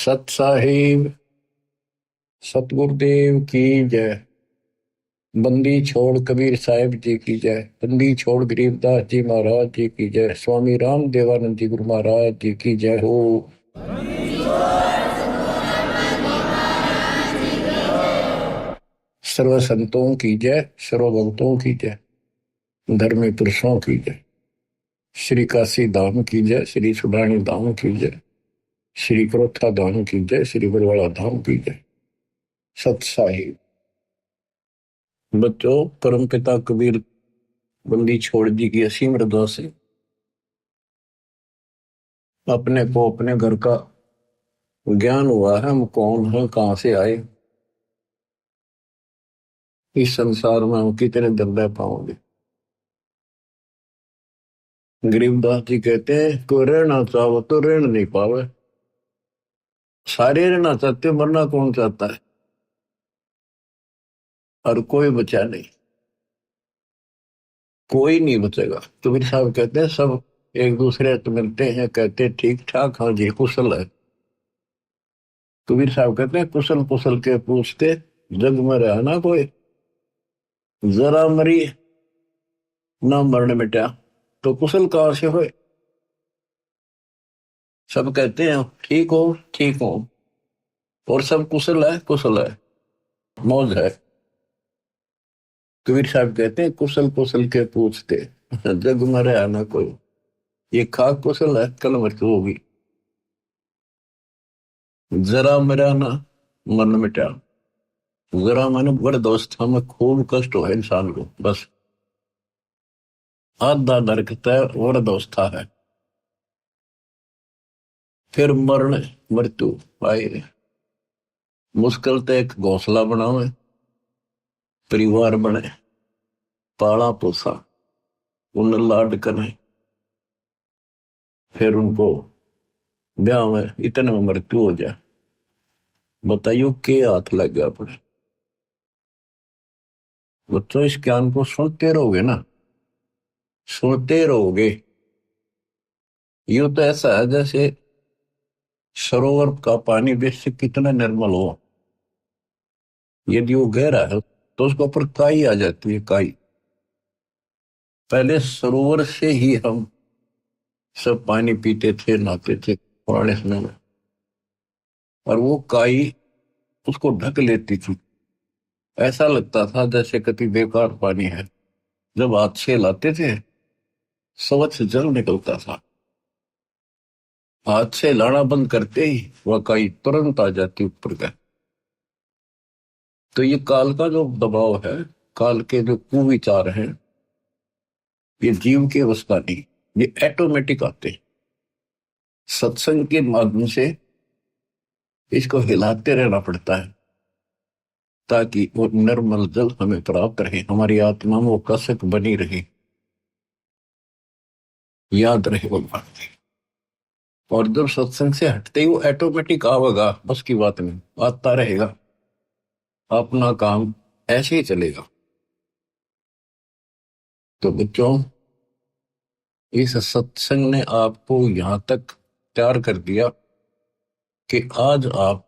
सत साहिब सतगुरुदेव की जय। बंदी छोड़ कबीर साहिब जी की जय। बंदी छोड़ गरीबदास जी महाराज जी की जय। स्वामी राम देवानंद जी गुरु महाराज जी की जय हो। सर्व संतों की जय, सर्व भक्तों की जय, धर्मी पुरुषों की जय। श्री काशी धाम की जय, श्री सुडानी धाम की जय, श्री क्रोथा धाम की जय, श्री बरवाड़ा धाम की जय। सत साहिब बच्चों, परम पिता कबीर बंदी छोड़ जी की असीम रजा से अपने को अपने घर का ज्ञान हुआ है। हम कौन हैं, कहां से आए, इस संसार में हम कितने दिन रह पाओगे। गरीबदास जी कहते हैं कोई रहना चाहो तो रहना नहीं पावे। सारे रहना चाहते, मरना कौन चाहता है, और कोई बचा नहीं, कोई नहीं बचेगा। कबीर साहब कहते हैं सब एक दूसरे से मिलते हैं, कहते ठीक ठाक, हाँ जी कुशल है। कबीर साहब कहते हैं कुशल कुशल के पूछते, जग में रहा ना कोई, जरा मरी ना मरण मिटा, तो कुशल कहां से होए। सब कहते हैं ठीक हो ठीक हो, और सब कुशल है, मौज है। कबीर साहब कहते हैं कुशल कुशल के पूछते, जग मरे आना कोई, ये खाक कुशल है, कल मृत्यु होगी। जरा मेरा ना मन मिटा, जरा मन बड़ दोस्त, हमें खूब कष्ट हो इंसान को, बस आधा नरकता है और दोस्ता है। फिर मरण मृत्यु आए, मुश्किल तो एक घोंसला बनावे, परिवार बने, पाला पोसा, उन लाड करे, फिर उनको ब्याह में इतने में मृत्यु हो जाए। बताइयो के हाथ लग गया अपने। बच्चों इस ज्ञान को सुनते रहोगे ना, सुनते रहोगे। यूं तो ऐसा है जैसे सरोवर का पानी बेशक कितना निर्मल हो, यदि वो गहरा है तो उसके ऊपर काई आ जाती है, काई। पहले सरोवर से ही हम सब पानी पीते थे, नहाते थे पुराने समय में, और वो काई उसको ढक लेती थी। ऐसा लगता था जैसे कति बेकार पानी है। जब हाथ से लाते थे स्वच्छ जल निकलता था, हाथ से लाना बंद करते ही वह काई तुरंत आ जाती ऊपर का। तो ये काल का जो दबाव है, काल के जो कुविचार हैं, ये जीव के वश का नहीं, ये ऑटोमेटिक आते हैं। सत्संग के माध्यम से इसको हिलाते रहना पड़ता है ताकि वो निर्मल जल हमें प्राप्त रहे, हमारी आत्मा में वो कसक बनी रहे, याद रहे वो बात। और जब सत्संग से हटते ही वो ऑटोमेटिक आवेगा, बस की बात नहीं, आता रहेगा, अपना काम ऐसे ही चलेगा। तो बच्चों, इस सत्संग ने आपको यहां तक तैयार कर दिया कि आज आप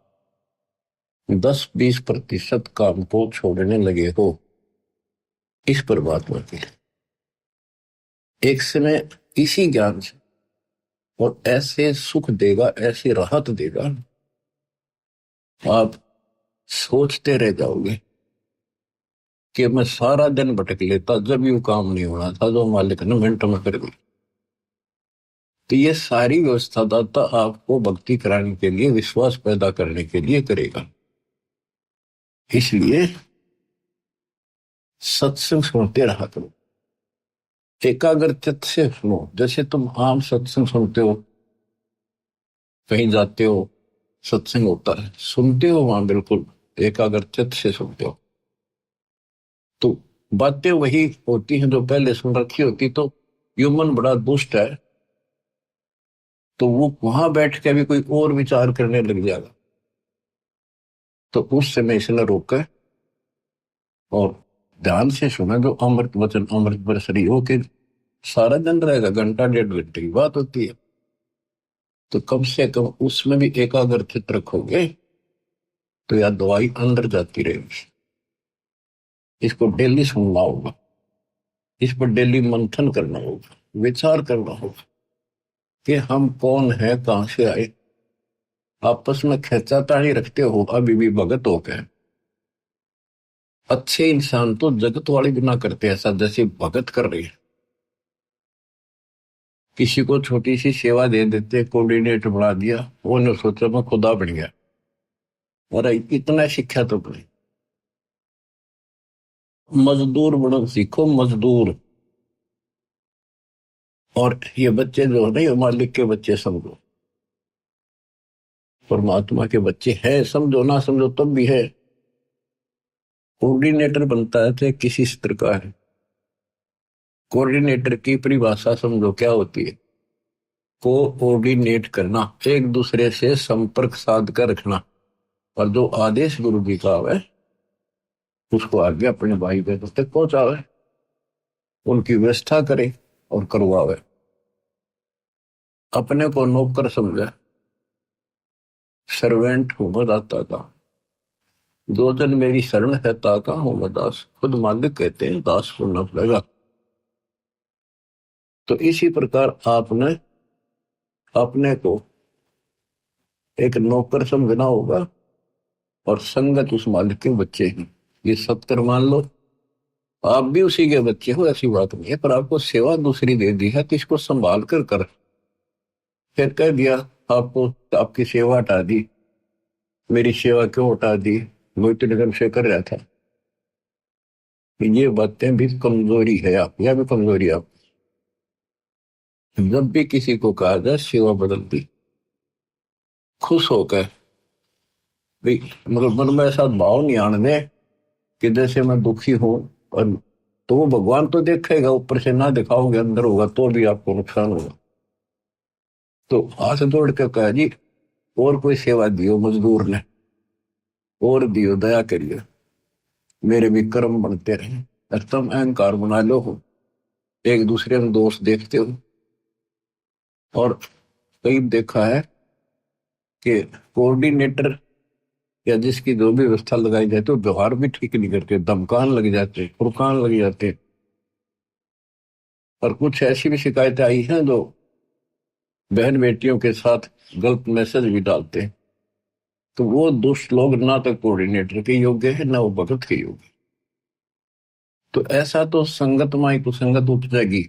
10-20% काम को छोड़ने लगे हो। इस पर बात होती है एक समय इसी ज्ञान से, और ऐसे सुख देगा, ऐसी राहत देगा, आप सोचते रह जाओगे कि मैं सारा दिन भटक लेता, जब यू काम नहीं होना था जो मालिक ने मिनटों में कर दी। तो ये सारी व्यवस्था दाता आपको भक्ति कराने के लिए, विश्वास पैदा करने के लिए करेगा। इसलिए सत्संग सुनते रहा करो, एकाग्र चित्त से सुनो। जैसे तुम आम सत्संग सुनते हो, कहीं जाते हो, सत्संग होता है, सुनते हो वहां बिल्कुल एकाग्र चित्त से सुनते हो, तो बातें वही होती हैं जो पहले सुन रखी होती। तो ह्यूमन बड़ा दुष्ट है, तो वो वहां बैठ के भी कोई और विचार करने लग जाएगा। तो उस समय इसने रोका और ध्यान से सुना, जो अमृत वचन अमृत बरसरी हो के सारा दिन रहेगा, घंटा 1.5 घंटे की बात होती है। तो कम से कम उसमें भी एकाग्रचित रखोगे तो यह दवाई अंदर जाती रहेगी। इसको डेली सुनना होगा, इस पर डेली मंथन करना होगा, विचार करना होगा कि हम कौन है, कहां से आए। आपस में खेचातानी रखते हो अभी भी भगत हो गए। अच्छे इंसान तो जगत वाले भी ना करते ऐसा जैसे भगत कर रहे हैं। किसी को छोटी सी सेवा दे देते, कोऑर्डिनेटर बना दिया, वो ने सोचा मैं खुदा बन गया। और इतना शिक्षा तो नहीं। मजदूर बनो सीखो, मजदूर। और ये बच्चे जो है ना, ये मालिक के बच्चे समझो, परमात्मा के बच्चे हैं, समझो ना समझो तब भी है। कोऑर्डिनेटर बनता है तो किसी स्तर का है। कोऑर्डिनेटर की परिभाषा समझो क्या होती है। कोऑर्डिनेट करना, एक दूसरे से संपर्क साध कर रखना, और जो आदेश गुरु जी का है उसको आगे अपने भाई बहनों तक पहुंचावे, उनकी व्यवस्था करे और करवावे। अपने को नौकर समझे, सर्वेंट हूं मैं दाता का, दो जन मेरी शरण है ताका हूं मैं दास। खुद मालिक कहते हैं दास को न पड़ेगा। तो इसी प्रकार आपने अपने को एक नौकर समझना होगा, और संगत उस मालिक के बच्चे हैं। ये सत्तर मान लो, आप भी उसी के बच्चे हो, ऐसी बात नहीं है, पर आपको सेवा दूसरी दे दी है तो इसको संभाल कर फिर कह दिया आपको आपकी सेवा हटा दी। मेरी सेवा क्यों हटा दी, वो इतने दिन से कर रहा था। ये बातें भी कमजोरी है आप, या भी कमजोरी है आप। जब भी किसी को कहा जाए सेवा बदल दी, खुश होकर भाई, मगर मन में ऐसा भाव नहीं आने दे कि जैसे मैं दुखी हूं। और तो वो भगवान तो देखेगा, ऊपर से ना दिखाओगे अंदर होगा तो भी आपको नुकसान होगा। तो हाथ जोड़ के कहा जी, और कोई सेवा दियो मजदूर ने, और दियो, दया करिए, मेरे भी कर्म बनते रहे। और तुम अहंकार बना लो हो, एक दूसरे में दोष देखते हो। और कई देखा है कि कोऑर्डिनेटर या जिसकी जो भी व्यवस्था लगाई जाती है वो व्यवहार भी ठीक नहीं करते, धमकान लग जाते, फुरकान लग जाते। और कुछ ऐसी भी शिकायतें आई हैं जो बहन बेटियों के साथ गलत मैसेज भी डालते हैं। तो वो दुष्ट लोग ना तो कोऑर्डिनेटर के योग्य है ना वो भगत के योग्य। तो ऐसा तो संगत माई कुसंगत उपजेगी,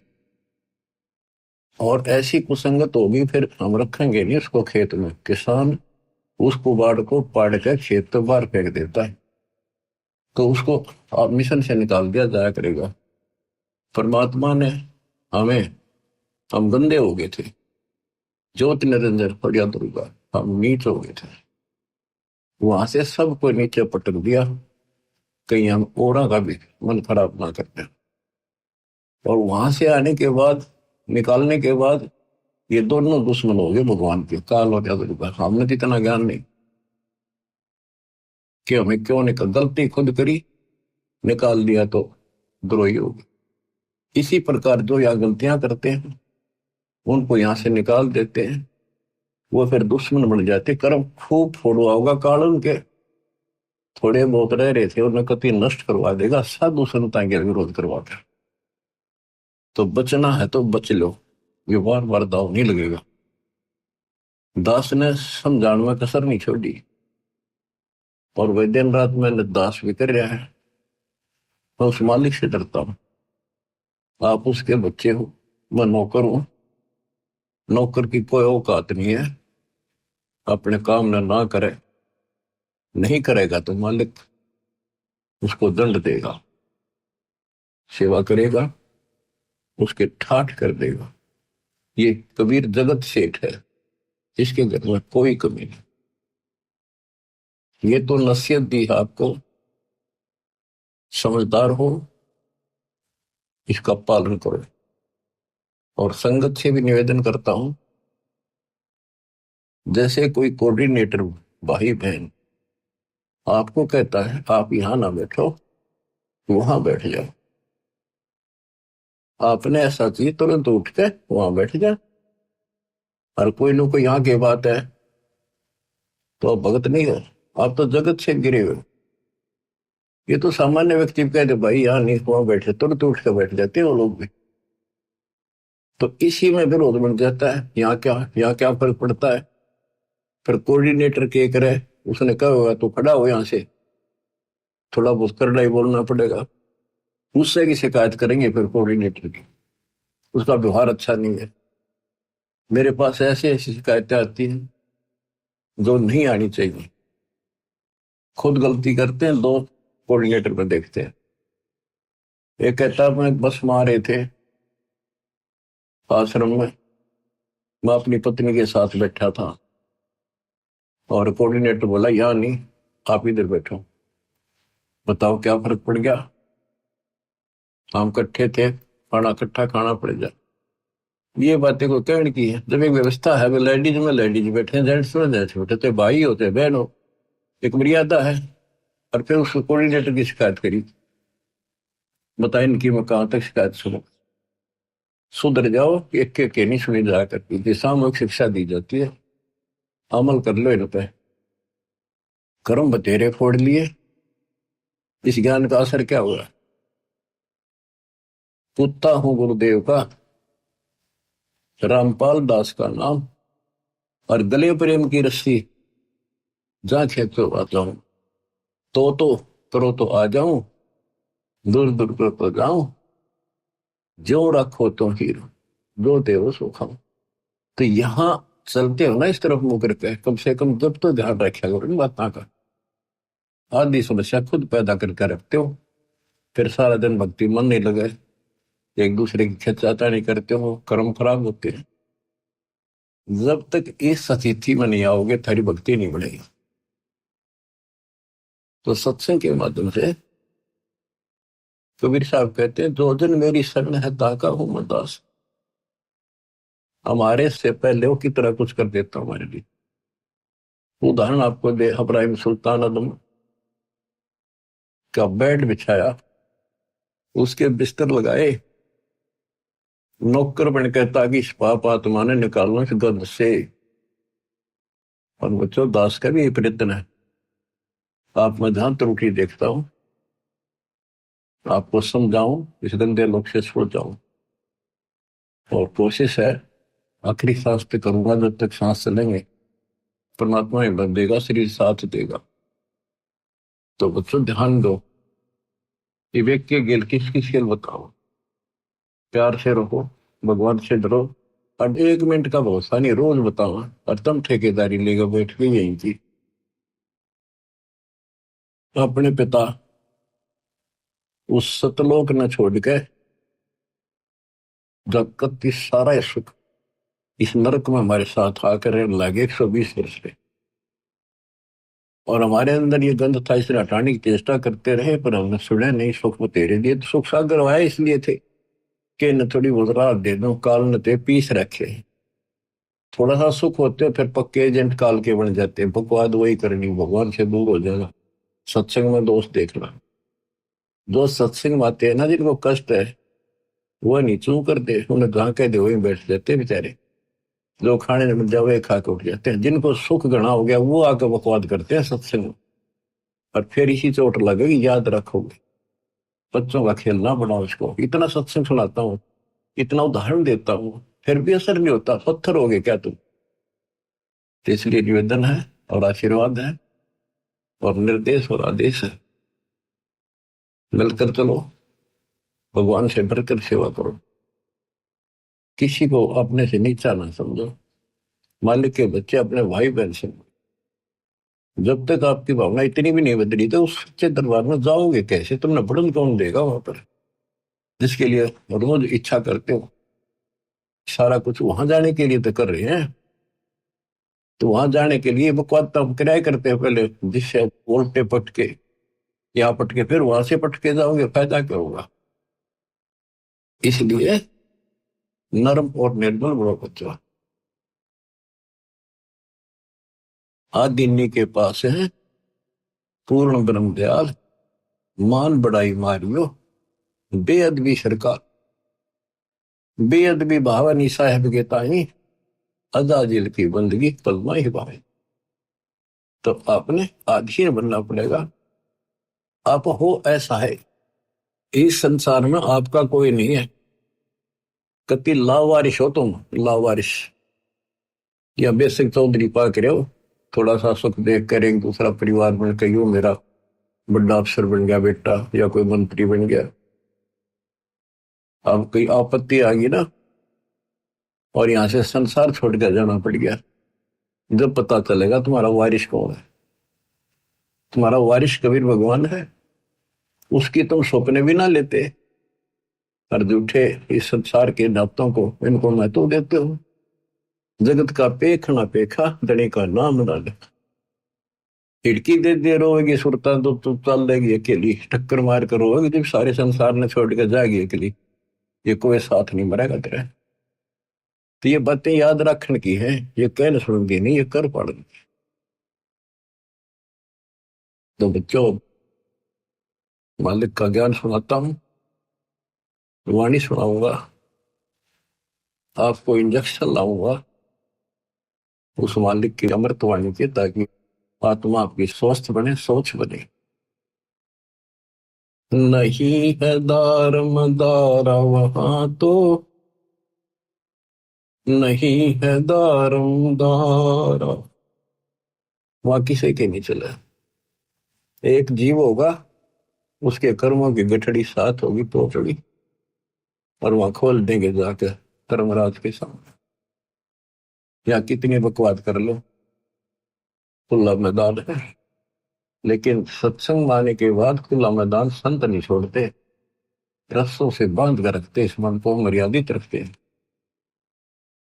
और ऐसी कुसंगत होगी फिर हम रखेंगे नहीं उसको खेत में। किसान उस कुबाड़ को पाड़ कर खेत तो बाहर फेंक देता है, तो उसको आप मिशन से निकाल दिया जाया करेगा। परमात्मा ने हमें, हम गंदे हो गए थे, ज्योति निरंजन फरिया दुर्गा, हम नीच हो गए थे, वहां से सबको नीचे पटक दिया। कहीं हम ओरा का भी मन खराब ना करते। और वहां से आने के बाद, निकालने के बाद, ये दोनों दुश्मन हो गए भगवान के, काल और दुर्गा। हमने तो इतना ज्ञान नहीं कि हमें क्यों निकल, गलती खुद करी, निकाल दिया तो द्रोही हो गए। इसी प्रकार जो यहाँ गलतियां करते हैं उनको यहाँ से निकाल देते हैं, वो फिर दुश्मन बन जाते। कर्म खूब फोड़वा होगा काल उनके, थोड़े बहुत रह रहे थे उन्हें कति नष्ट करवा देगा, साधु संतां के विरोध करवा कर। तो बचना है तो बच लो, ये बार बार दाव नहीं लगेगा। दास ने समझाने में कसर नहीं छोड़ी, और वह दिन रात मैंने दास भी कर रहा है। मैं उस मालिक से डरता हूं, आप उसके बच्चे हो, मैं नौकर हूं। नौकर की कोई औकात नहीं है, अपने काम ना करे, नहीं करेगा तो मालिक उसको दंड देगा, सेवा करेगा उसके ठाठ कर देगा। ये कबीर जगत सेठ है, इसके घर में कोई कमी नहीं। ये तो नसीहत दी है आपको, समझदार हो, इसका पालन करो। और संगत से भी निवेदन करता हूं, जैसे कोई कोऑर्डिनेटर भाई बहन आपको कहता है आप यहां ना बैठो, वहां बैठ जाओ, आपने ऐसा चाहिए तुरंत उठ के वहां बैठ जाए। और कोई लोग को यहाँ की बात है तो आप भगत नहीं हो, आप तो जगत से गिरे हुए हो। ये तो सामान्य व्यक्ति कहते भाई यहाँ नहीं, वहां बैठे तुरंत उठ के बैठ जाते हैं वो लोग भी। तो इसी में विरोध बन जाता है, यहाँ क्या फर्क पड़ता है। फिर कोऑर्डिनेटर के करे, उसने कहा होगा तो खड़ा हो यहाँ से, थोड़ा बहुत करड़ा ही बोलना पड़ेगा, उससे की शिकायत करेंगे फिर कोऑर्डिनेटर की, उसका व्यवहार अच्छा नहीं है। मेरे पास ऐसी ऐसी शिकायतें आती हैं जो नहीं आनी चाहिए। खुद गलती करते हैं, दो कोऑर्डिनेटर पर देखते हैं। एक कहता है मैं बस में आ रहे थे आश्रम में, मैं अपनी पत्नी के साथ बैठा था और कोऑर्डिनेटर बोला यहाँ नहीं, आप इधर बैठो। बताओ क्या फर्क पड़ गया, हम इकट्ठे थे, खाना इकट्ठा खाना पड़ जाए। ये बातें को कहने की है। जब एक व्यवस्था है, लेडीज में लेडीज बैठे, जेंट्स में जेंट्स बैठे, तो भाई होते बहन हो, एक मर्यादा है। और फिर उस कोऑर्डिनेटर की शिकायत करी, बताए इनकी मैं कहां तक शिकायत सुनूं। सुधर जाओ, एक के नहीं सुनी जा करती थी, सामूहिक शिक्षा दी जाती है, अमल कर लो इन पे। कर्म बतेरे फोड़ लिए, इस ज्ञान का असर क्या हुआ। कुत्ता हूं गुरुदेव का, रामपाल दास का नाम, और गले प्रेम की रस्सी, जहां खेतो आ जाऊं, तो करो तो आ जाऊं, दूर दूर कर तो जाऊं, जो रखो तो हीरो, जो देव सो खाऊं। तो यहां चलते हो ना इस तरफ मुंह करके, कम से कम जब तो ध्यान रखा करो इन बातों का। आधी समस्या खुद पैदा करके रखते हो, फिर सारा दिन भक्ति मन नहीं लगे, एक दूसरे की खिंचाता नहीं करते हो, कर्म खराब होते हैं। जब तक इस स्थिति में नहीं आओगे थारी भक्ति नहीं बढ़ेगी। तो सत्संग के माध्यम से कबीर साहब कहते हैं, जो जन मेरी शरण है ताका हूं मैं दास। हमारे से पहले वो की तरह कुछ कर देता हमारे लिए। उदाहरण आपको दे, इब्राहिम सुल्तान आदम का बेड बिछाया, उसके बिस्तर लगाए, नौकर बन कहता कि इस पाप आत्मा ने निकालना इस गंध से। और बच्चों, दास का भी ये प्रयत्न है, आप मैं जहां त्रुटि देखता हूं आपको समझाऊं, इस गंदे लोग से छुड़ जाऊं। और कोशिश है आखिरी सांस पे करूंगा, जब तक सांस चलेंगे परमात्मा हिम्मत देगा, शरीर साथ देगा। तो बच्चों ध्यान दो, विवेक के गेल किस किस खेल बताओ, प्यार से रहो, भगवान से डरो, और 1 मिनट का भरोसा नहीं, रोज बताओ। और तुम ठेकेदारी लेगा बैठ के यहीं की, अपने पिता उस सतलोक न छोड़ के जगत की सारा सुख इस नरक में हमारे साथ आकर लगे 120 वर्ष पे। और हमारे अंदर ये गंध था, इसे हटाने की चेष्टा करते रहे, पर हमने सुने नहीं। सुख में तेरे दिए, तो सुख सागर आए इसलिए थे कि न थोड़ी बहुत राहत दे दो, काल न ते पीस रखे। थोड़ा सा सुख होते फिर पक्के एजेंट काल के बन जाते, बकवाद वही करनी, भगवान से दूर हो जाना, सत्संग में दोष देखना। जो सत्संग में आते हैं ना, जिनको कष्ट है वो नहीं चू करते, उन्हें जहां कह दे वही बैठ जाते बेचारे। जो खाने में मिल जाए वही खा के उठ जाते हैं। जिनको सुख घना हो गया वो आकर बकवाद करते हैं सत्संग में, और फिर इसी चोट लगेगी, याद रखोगे। बच्चों का खेलना बनाओ इसको। इतना सत्संग सुनाता हूँ, इतना उदाहरण देता हूँ, फिर भी असर नहीं होता, पत्थर हो गए क्या तुम। तो इसलिए निवेदन है और आशीर्वाद है और निर्देश और आदेश है, मिलकर चलो, भगवान से बढ़कर सेवा करो, किसी को अपने से नीचा ना समझो, मालिक के बच्चे अपने भाई बहन से। जब तक आपकी भावना इतनी भी नहीं बदली तो उस सच्चे दरबार में जाओगे कैसे, तुमने बढ़न कौन देगा वहां पर, जिसके लिए रोज इच्छा करते हो। सारा कुछ वहां जाने के लिए तो कर रहे हैं, तो वहां जाने के लिए बकवाद तो हम किराए करते हैं पहले, जिससे उल्टे पटके यहाँ पटके फिर वहां से पटके जाओगे, फायदा क्या होगा। इसलिए नर्म और निर्मल बड़ो बच्चा, आदिन्नी के पास है पूर्ण ब्रह्म दयाल, मान बढ़ाई मारियो बेअदबी सरकार। बेअदबी भावनी साहेब के ताई, अजाजिल की बंदगी पलमा ही पाए। तो आपने आधीन बनना पड़ेगा। आप हो ऐसा है, इस संसार में आपका कोई नहीं है। कति लावारिश हो तुम, लावारिश या बेसिक चौधरी पा के रहो। थोड़ा सा सुख देख कर एक दूसरा परिवार बन के यूं मेरा बड़ा अफसर बन गया बेटा, या कोई मंत्री बन गया। अब कोई आपत्ति आ गई ना, और यहां से संसार छोड़ कर जाना पड़ गया, जब पता चलेगा तुम्हारा वारिश कौन है। तुम्हारा वारिश कबीर भगवान है, उसकी तुम सपने भी ना लेते। और झूठे इस संसार के नातों को, इनको महत्व देते हो। जगत का पेख ना पेखा, धनी का नाम ना ले। खिड़की दे दे रोएगी सुरता तो चल देगी अकेली, टक्कर मार कर रोएगी जब सारे संसार ने छोड़ कर जाएगी अकेली। ये कोई साथ नहीं मरेगा तेरा। तो ये बातें याद रखने की है, ये कहने सुनती नहीं, ये कर पड़नी। तो बच्चों, मालिक का ज्ञान सुनाता हूं, वाणी सुनाऊंगा, आपको इंजेक्शन लाऊंगा उस मालिक की अमृत वाणी के, ताकि आत्मा आपकी स्वस्थ बने, सोच बने। नहीं है दार मदारा वहां तो, नहीं है दारम दारा, वहां किसी के नहीं चला। एक जीव होगा, उसके कर्मों की गठड़ी साथ होगी पोचड़ी, और वहां खोल देंगे जाकर धर्मराज के सामने। या कितनी बकवाद कर लो, खुला मैदान है। लेकिन सत्संग माने के बाद खुला मैदान संत नहीं छोड़ते, रस्सों से बांध कर रखते, इस मन को मर्यादित रखते।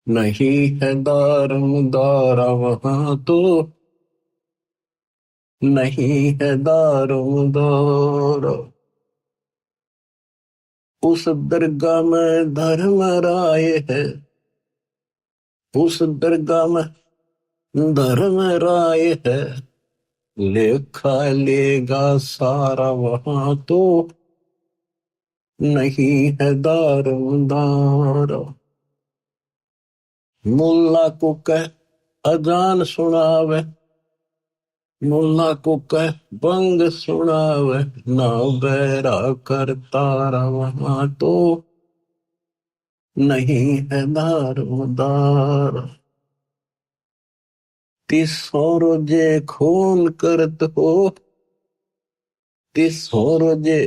नहीं है दारम दारा वहां तो, नहीं है दारम दारा, उस दरगाह में धर्म राय है, उस दरगाह में धर्म राय है। लेखा लेगा सारा वहां तो, नहीं है दारम दारा। मुल्ला को कह अजान सुनावे, मुल्ला को कह बंग सुनावे, ना बैरा कर तारा वहां तो, नहीं है दारोदार। तिसो रोजे खून करत हो, तिसो रोजे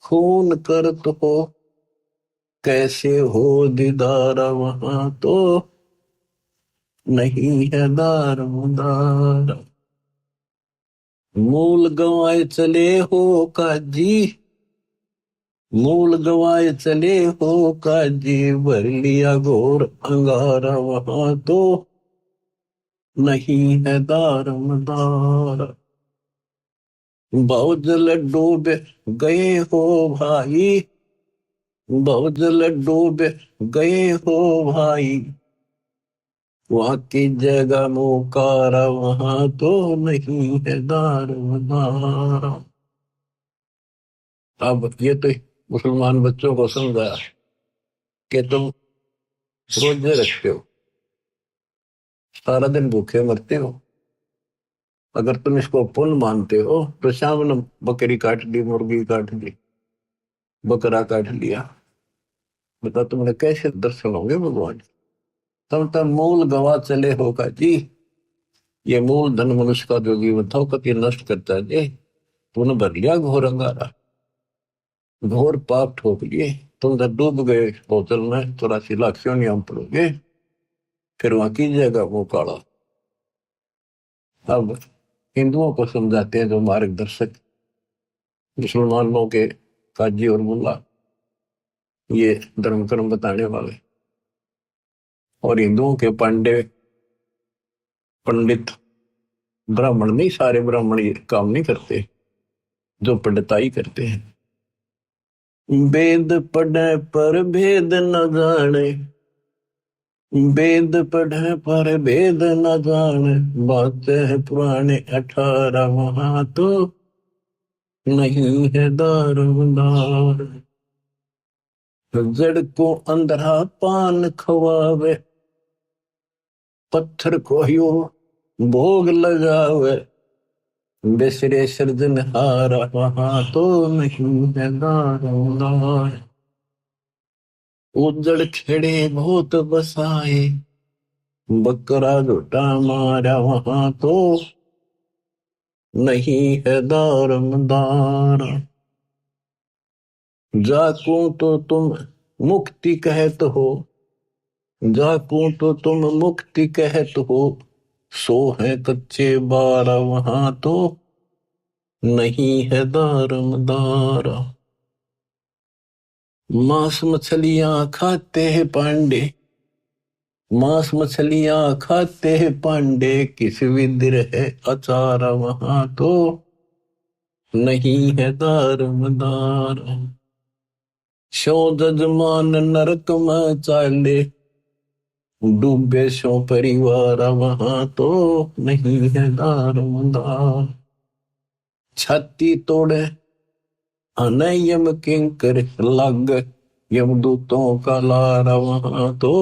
खून करत हो, कैसे हो दीदार वहां तो, नहीं है दारोदार। मूल गवाए चले हो काजी, मूल गवाए चले हो काजी, भर लिया घोर अंगारा वहां तो, नहीं है दारमदार। बहुजल डूबे गए हो भाई, बहुजल डूबे गए हो भाई, वहां की जगह मुकारा वहां तो, नहीं है दारमदार। अब ये तो मुसलमान बच्चों को समझाया कि तुम रोजे रखते हो, सारा दिन भूखे मरते हो। अगर तुम इसको पुण्य मानते हो तो शाम ने बकरी काट ली, मुर्गी काट ली, बकरा काट लिया, बता तुमने कैसे दर्शन होंगे भगवान। तुम तब मूल गवा चले होगा जी। ये मूल धन मनुष्य का जो जीवन था कभी नष्ट करता है जी। तूने भर लिया घोर अंगारा, घोर पाप ठोक लिए, तुम जब डूब गए बोतल में 84 लाख क्यों नहीं हम पड़ोगे, फिर वहां कीजिएगा वो काला। अब हिंदुओं को समझाते हैं जो मार्गदर्शक, मुसलमानों के काजी और मुल्ला, ये धर्म कर्म बताने वाले, और हिंदुओं के पांडे पंडित, ब्राह्मण नहीं, सारे ब्राह्मण ये काम नहीं करते, जो पंडिताई करते हैं। वेद पढ़े पर भेद न जाने, वेद पढ़े पर भेद न जाने, बातें है पुराने 18 वहां तो, नहीं है दारोदार। जड़ को अंधरा पान खवावे, पत्थर को यो भोग लगावे, बिसरे सृजनहारा वहां तो नहीं है दारोमदार। उजड़ खेड़े बहुत बसाए, बकरा झूठा मारा वहां तो नहीं है दारोमदार। जाकू तो तुम मुक्ति कहत हो, जाकू तो तुम मुक्ति कहत हो, सो है कच्चे बारा वहां तो नहीं है दारोमदार। मांस मछलियां खाते हैं पांडे, मांस मछलियां खाते हैं पांडे, किस विद्र है अचारा वहां तो नहीं है दारोमदार। शो जजमान नरक में चाले, डूबे शो परिवार वहां तो नहीं है दारोमदार। छाती तोड़े अनयम किंकर लग, यमदूतों का लारा वहां तो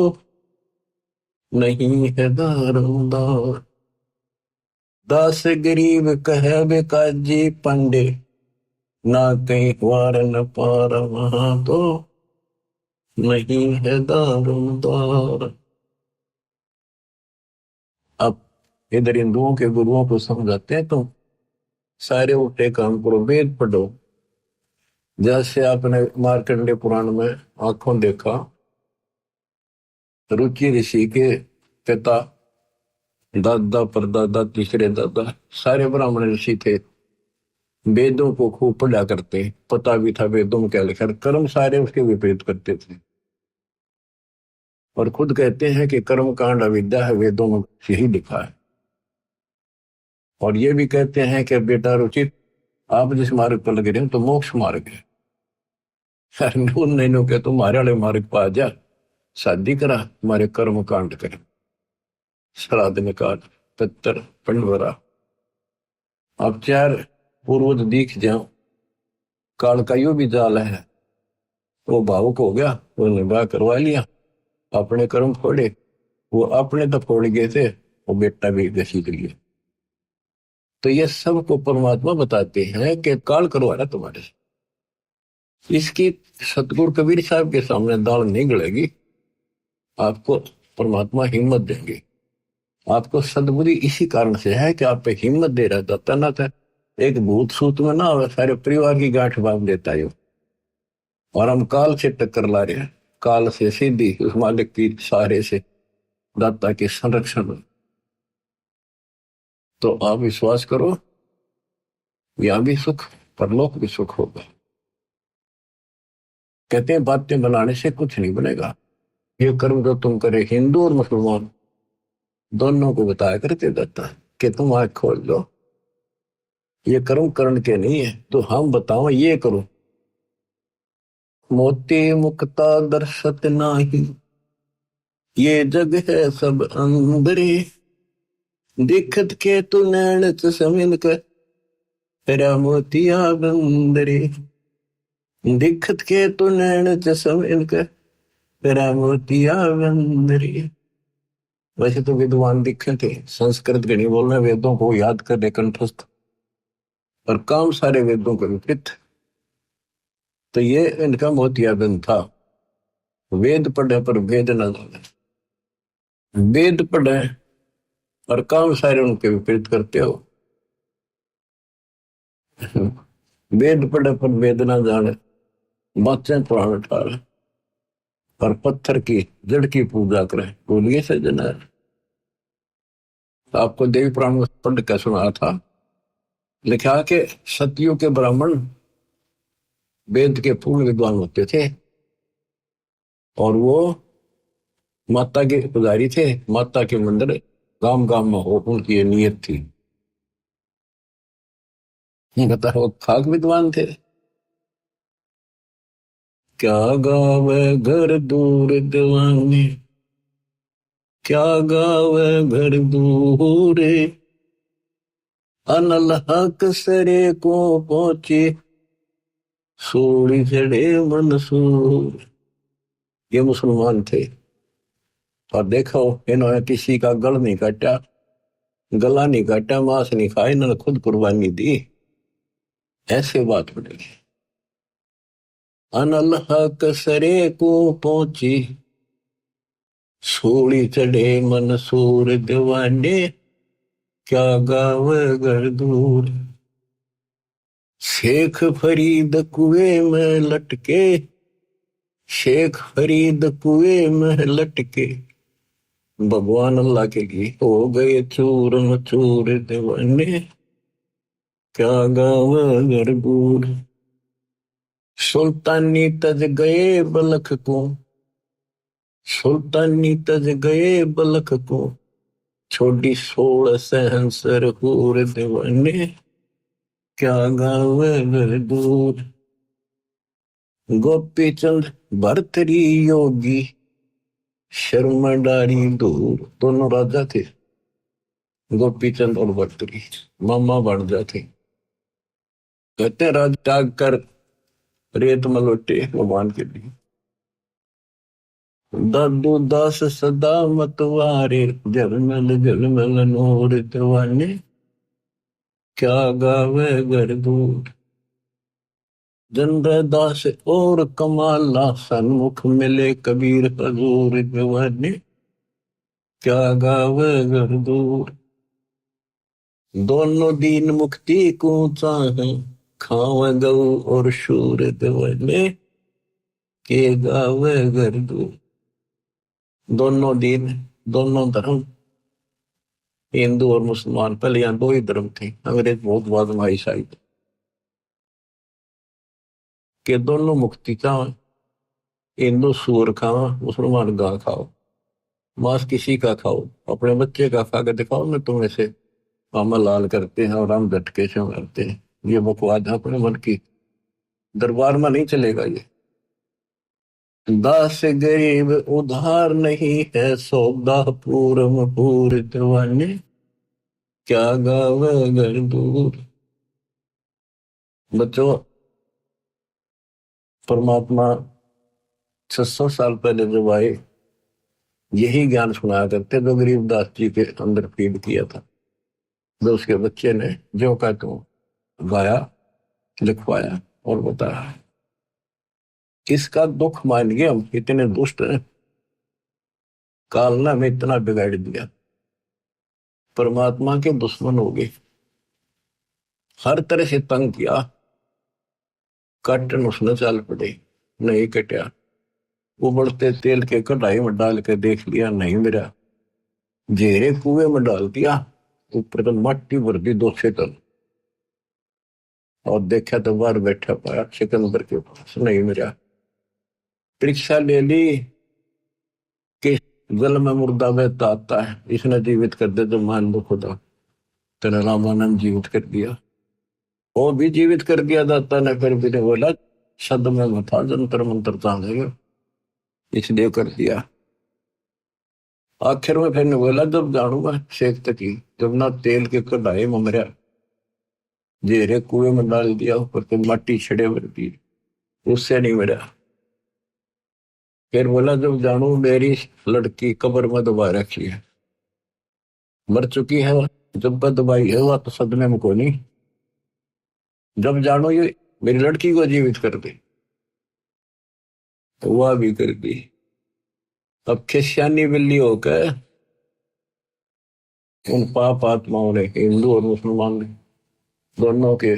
नहीं है दारोमदार। दास गरीब कहे बेकाजी पंडे, ना कहीं वार न पार वहां तो नहीं है दारोमदार। अब इधर हिंदुओं के गुरुओं को समझाते हैं, तो सारे उल्टे काम करो, वेद पढ़ो। जैसे आपने मार्कंडे पुराण में आंखों देखा, रुचि ऋषि के पिता, दादा परदादा तीसरे दादा सारे ब्राह्मण ऋषि थे, वेदों को खूब पढ़ा करते, पता भी था वेदों में क्या लिखा, कर्म सारे उसके विपरीत करते थे। और खुद कहते हैं कि कर्म कांड अविद्या है, वेदों में यही लिखा है। और ये भी कहते हैं कि बेटा रुचित, आप जिस मार्ग पर लगे रहे हो तो मोक्ष मार्ग है, नहीं के तुम्हारे वाले मार्ग पर आ जा, शादी करा, तुम्हारे कर्म कांड कर, श्राद्ध निकाल, पितर पंडवरा। अब चार पूर्वज दिख जाओ, काल का यो भी जाल है, वो भावुक हो गया, वो निभा करवा लिया, अपने कर्म फोड़े, वो अपने तो फोड़ गए थे, वो बेटा भी घसीट गया। तो ये सबको परमात्मा बताते हैं कि काल करवा रहा तुम्हारे से। इसकी सतगुरु कबीर साहब के सामने दाल नहीं गलेगी, आपको परमात्मा हिम्मत देंगे। आपको सदबुद्धि इसी कारण से है कि आप पे हिम्मत दे रहा था, ना था एक भूत सूत में ना हो, सारे परिवार की गांठ बांध देता है। और हम काल से टक्कर ला रहे हैं, काल से सीधी उस मालिक की सहारे से, दाता के संरक्षण में। तो आप विश्वास करो, यहां भी सुख, परलोक भी सुख होगा। कहते हैं बातें बनाने से कुछ नहीं बनेगा। ये कर्म जो तुम करे, हिंदू और मुसलमान दोनों को बताया करते दाता कि तुम आंख खोल लो, ये कर्म करण के नहीं है, तो हम बताओ ये करो। मोती मुक्ता दर्शत नाही, ये जग है सब अंदरे, दिखत के तू नैन समिन कर, तेरा मोतिया बंदरे, दिखत के तू नैन समिन कर, तेरा मोतिया बंदरे। वैसे तो विद्वान दिखे थे, संस्कृत के नहीं बोलना, वेदों को याद कर कंठस्थ, और काम सारे वेदों के विपरीत। तो ये इनका मोतियाबिंद था। वेद पढ़े पर वेद न जाने, वेद पढ़े और काम सारे उनके विपरीत करते हो। वेद पढ़े पर वेद न जाने, बातें पुराण ठार, और पत्थर की जड़ की पूजा करें, बोलिए सजना। आपको देवी पुराण में पढ़ के सुना था, लिखा कि सतियों के ब्राह्मण वेद के पूर्ण विद्वान होते थे, और वो माता के पुजारी थे, माता के मंदिर गांव गांव में हो, उनकी ये नियत थी। बताओ, खाक विद्वान थे। क्या गावे घर दूर दीवाने, क्या गावे घर दूर, अनल हक सरे को पहुंचे, सोड़ी चढ़े मंसूर। ये मुसलमान थे, और देखो इन्होंने किसी का गल नहीं काटा, गला नहीं काटा, मांस नहीं खाया, इन्होंने खुद कुर्बानी दी। ऐसे बात बनेगी। अनलह कसरे को पहुंची, सूली चढ़े मंसूर दीवाने, क्या गाव घर दूर। शेख फरीद कुएं में लटके, शेख फरीद कुएं में लटके, भगवान अल्लाह के लिए हो गए चूर मचूर दीवाने, क्या गाव घर दूर। सुल्तानी तज गए बलख को, सुल्तानी तज गए बलख को, छोड़ी 16 सहंसर हूर दीवाने, क्या गाव घर दूर। गोपी चंद भरतरी योगी, शर्मा डारी दूर। दोनों राजा थे, गोपी चंद और भरतरी, मामा भांजा थे। कहते राज त्याग कर रेत में लौटे भगवान के लिए। दादू दास सदा मतवारे, झलमल झलमल नूर दीवाने, क्या गावे घर दूर। जंद्र दास और कमाला, सन्मुख मिले कबीर हजूर दीवाने, क्या गावे घर दूर। दोनों दीन मुक्ति को चाहे, खावे गऊ और शूर दीवाने, के गावे घर दूर। दोनों दीन, दोनों धर्म, हिंदू और मुसलमान, पहले यहाँ दो ही धर्म थे, अंग्रेज बहुत बाद में आई शायद, के दोनों मुक्ति चाहो। हिंदू सूअर खाओ, मुसलमान गां खाओ, मांस किसी का खाओ, अपने बच्चे का खा के दिखाओ ना तुम ऐसे मामा लाल करते हैं और हम झटके से मारते हैं। ये बकवाद है अपने मन की, दरबार में नहीं चलेगा ये। दास गरीब उधार नहीं है, सौदा पूरम पूर दीवाने, क्या गावे घर दूर। बच्चों, परमात्मा 600 साल पहले जब आए, यही ज्ञान सुनाया करते जो गरीबदास जी के अंदर फीड किया था, जो उसके बच्चे ने जो का तो गाया, लिखवाया और बताया। इसका दुख मान गए हम, इतने दुष्ट हैं, काल ने हमें इतना बिगाड़ दिया, परमात्मा के दुश्मन हो गए, हर तरह से तंग किया, काटन उसने चाल पड़े, नहीं कटा। उबलते तेल के कढ़ाई में डाल के देख लिया, नहीं मिला, जेरे कुएं में डाल दिया, ऊपर तो मट्टी भर दी 200 टन, और देखा तो बाहर बैठा पाया सिकंदर के पास, नहीं मिला। परीक्षा ले ली कि जल में मुर्दा बहता आता है, इसने जीवित कर दे तो मान लो खुदा, तेरा रामानंद जीवित कर दिया, वो भी जीवित कर दिया दाता ने, फिर भी ने बोला शब्द में मथा जंतर मंत्र तांगेगा, इसलिए कर दिया। आखिर में फिर ने बोला जब जानूंगा शेख तकी, जब ना तेल के कढ़ाई में मरा, जेरे कुएं में डाल दिया, ऊपर तो माटी छड़े भर दी, उससे नहीं मरा। फिर बोला जब जानू मेरी लड़की कब्र में दबा रखी है, मर चुकी है, जब दबाई है वह तो सदमे में को नहीं, जब जानो ये मेरी लड़की को जीवित कर दे, तो वह भी कर दी। अब खिसियानी बिल्ली होकर उन पाप आत्माओं ने, हिंदू और मुसलमान ने, दोनों के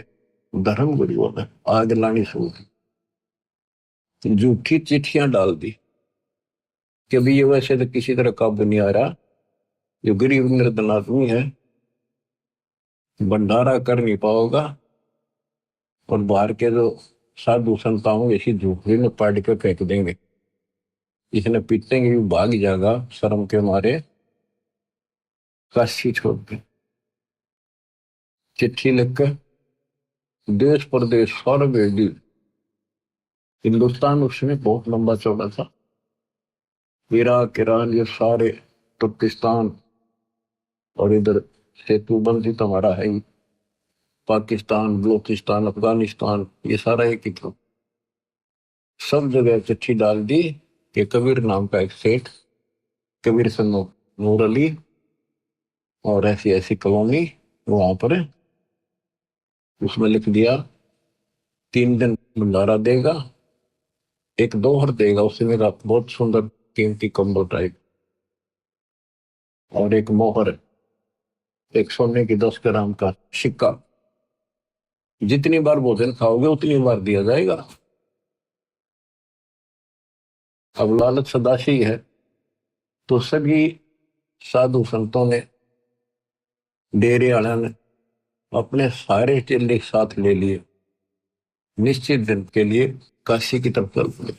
धर्म गुरुओं ने आग लानी शुरू की, झूठी चिट्ठियां डाल दी कि अभी ये वैसे तो किसी तरह काबू नहीं आ रहा, जो गरीब निर्धन आदमी है भंडारा कर नहीं पाओगा, और बाहर के जो साधु संताओं ऐसी झूठी में पाड़ के फेंक देंगे, इसने पीटेंगे भी भाग जाएगा शर्म के मारे, काशी छोड़ के। चिट्ठी लिखकर देश प्रदेश सारा भेज दी। हिंदुस्तान उसमें बहुत लंबा चौड़ा था, इराक ईरान ये सारे, तुर्किस्तान, और इधर सेतुबंदी तो हमारा है ही, पाकिस्तान, बलूचिस्तान, अफगानिस्तान, ये सारा एक ही था। सब जगह चिट्ठी डाल दी कि कबीर नाम का एक सेठ कबीर सन नूर अली और ऐसी ऐसी कॉलोनी वहां पर है। उसमें लिख दिया 3 दिन भंडारा देगा, एक दोहर देगा उसे मेरा बहुत सुंदर कीमती कंबल टाइप, और एक मोहर, एक सोने की 10 ग्राम का सिक्का। जितनी बार भोजन खाओगे उतनी बार दिया जाएगा। अब लालच सदाशी है, तो सभी साधु संतों ने, डेरे वाला ने अपने सारे चेले साथ ले लिए, निश्चित दिन के लिए काशी की तरफ चल पड़े।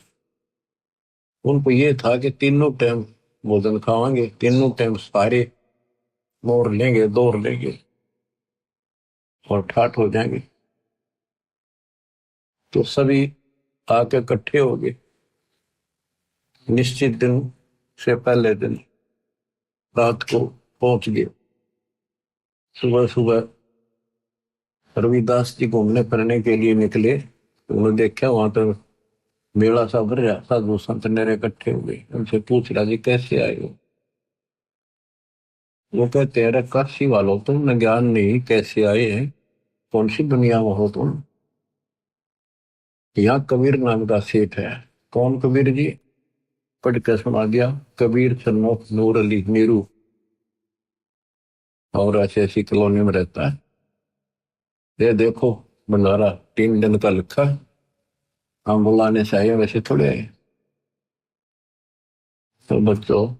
उनको ये था कि तीनों टाइम भोजन खावांगे, तीनों टाइम सारे मोर लेंगे, दौड़ लेंगे और ठाठ हो जाएंगे। तो सभी आके इकट्ठे हो गए। निश्चित दिन से पहले दिन रात को पहुंच गए। सुबह सुबह रविदास जी घूमने फिरने के लिए निकले, तो उन्होंने देखा वहां तो मेला सा भर रहा, साधु संत नेरे इकट्ठे हो गए। उनसे पूछ रहा जी कैसे आए हो? वो कहते हैं अरे काशी वालों, तुमने ज्ञान नहीं, कैसे आए हैं, कौन सी दुनिया में हो तुम? यहाँ कबीर नाम का सेठ है। कौन कबीर जी? पढ़ के सुना दिया, कबीर सन्नो नूर अली नीरू, और ऐसी ऐसी कॉलोनी में रहता है। ये देखो भंडारा 3 दिन का लिखा, हम बुलाने से आए, वैसे थोड़े आए। तो बच्चों,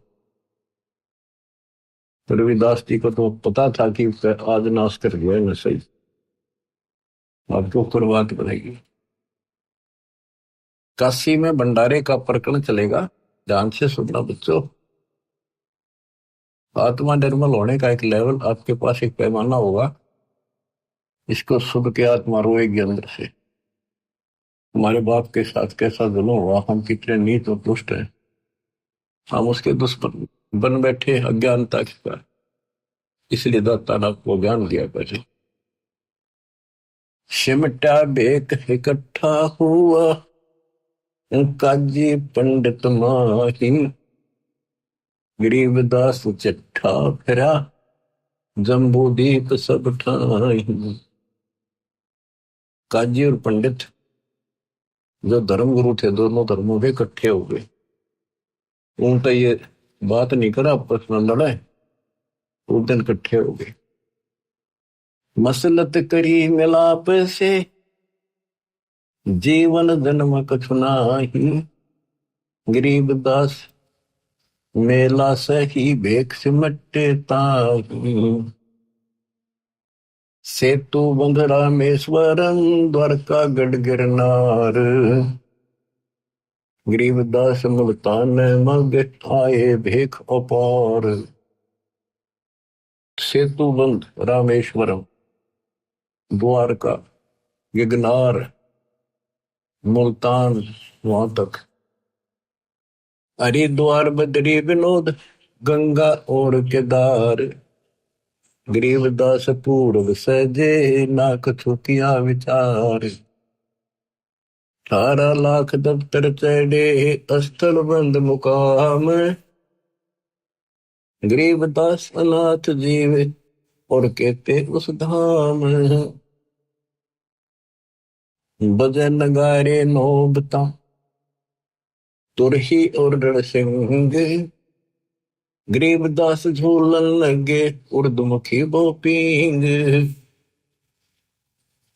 रविदास जी को तो पता था कि आज नाश कर गया न सही, आपको कुर्बात बनेगी। काशी में भंडारे का प्रकरण चलेगा, ध्यान से सुनना बच्चों। आत्मा निर्मल होने का एक लेवल आपके पास, एक पैमाना होगा, इसको सुन के आत्मा रोएगी अंदर से, हमारे बाप के साथ कैसा जुल्म हुआ, हम कितने नीच और दुष्ट हैं, हम उसके दुश्मन बन बैठे अज्ञानता के कारण। इसलिए दाता ने आपको ज्ञान दिया पहले। सिमटा बेक इकट्ठा हुआ, काजी पंडित माहिन, गरीबदास चट्ठा फिरा, जम्बूदीप सब ठाई। काजी और पंडित जो धर्मगुरु थे, दोनों धर्मों के इकट्ठे हो गए। उनका ये बात नहीं करा, आपस में लड़ाए, उस दिन इकट्ठे हो गए। मसलत करी मिलाप से, जीवन जन्म कछु नाही, गरीबदास मेला सही भेख सिमटे ताही। सेतु बंध रामेश्वरम, द्वारका गढ़ गिरनार, गरीबदास मुल्तान मग आए भेख अपार। सेतु बंध रामेश्वरम, द्वारका, गिरनार, मुल्तान, वहां तक, हरिद्वार बद्री विनोद, गंगा और केदार, गरीबदास पूर्व सजे, ना कछु किया विचार। 18 लाख दफ्तर चढ़े, स्थल बंद मुकाम, गरीबदास अनाथ जीव और कहते उस धाम। बजे नगारे नौबता, तुरही और रणसिंह, गरीबदास झूलन लगे, उर्दमुखी बोपिंग।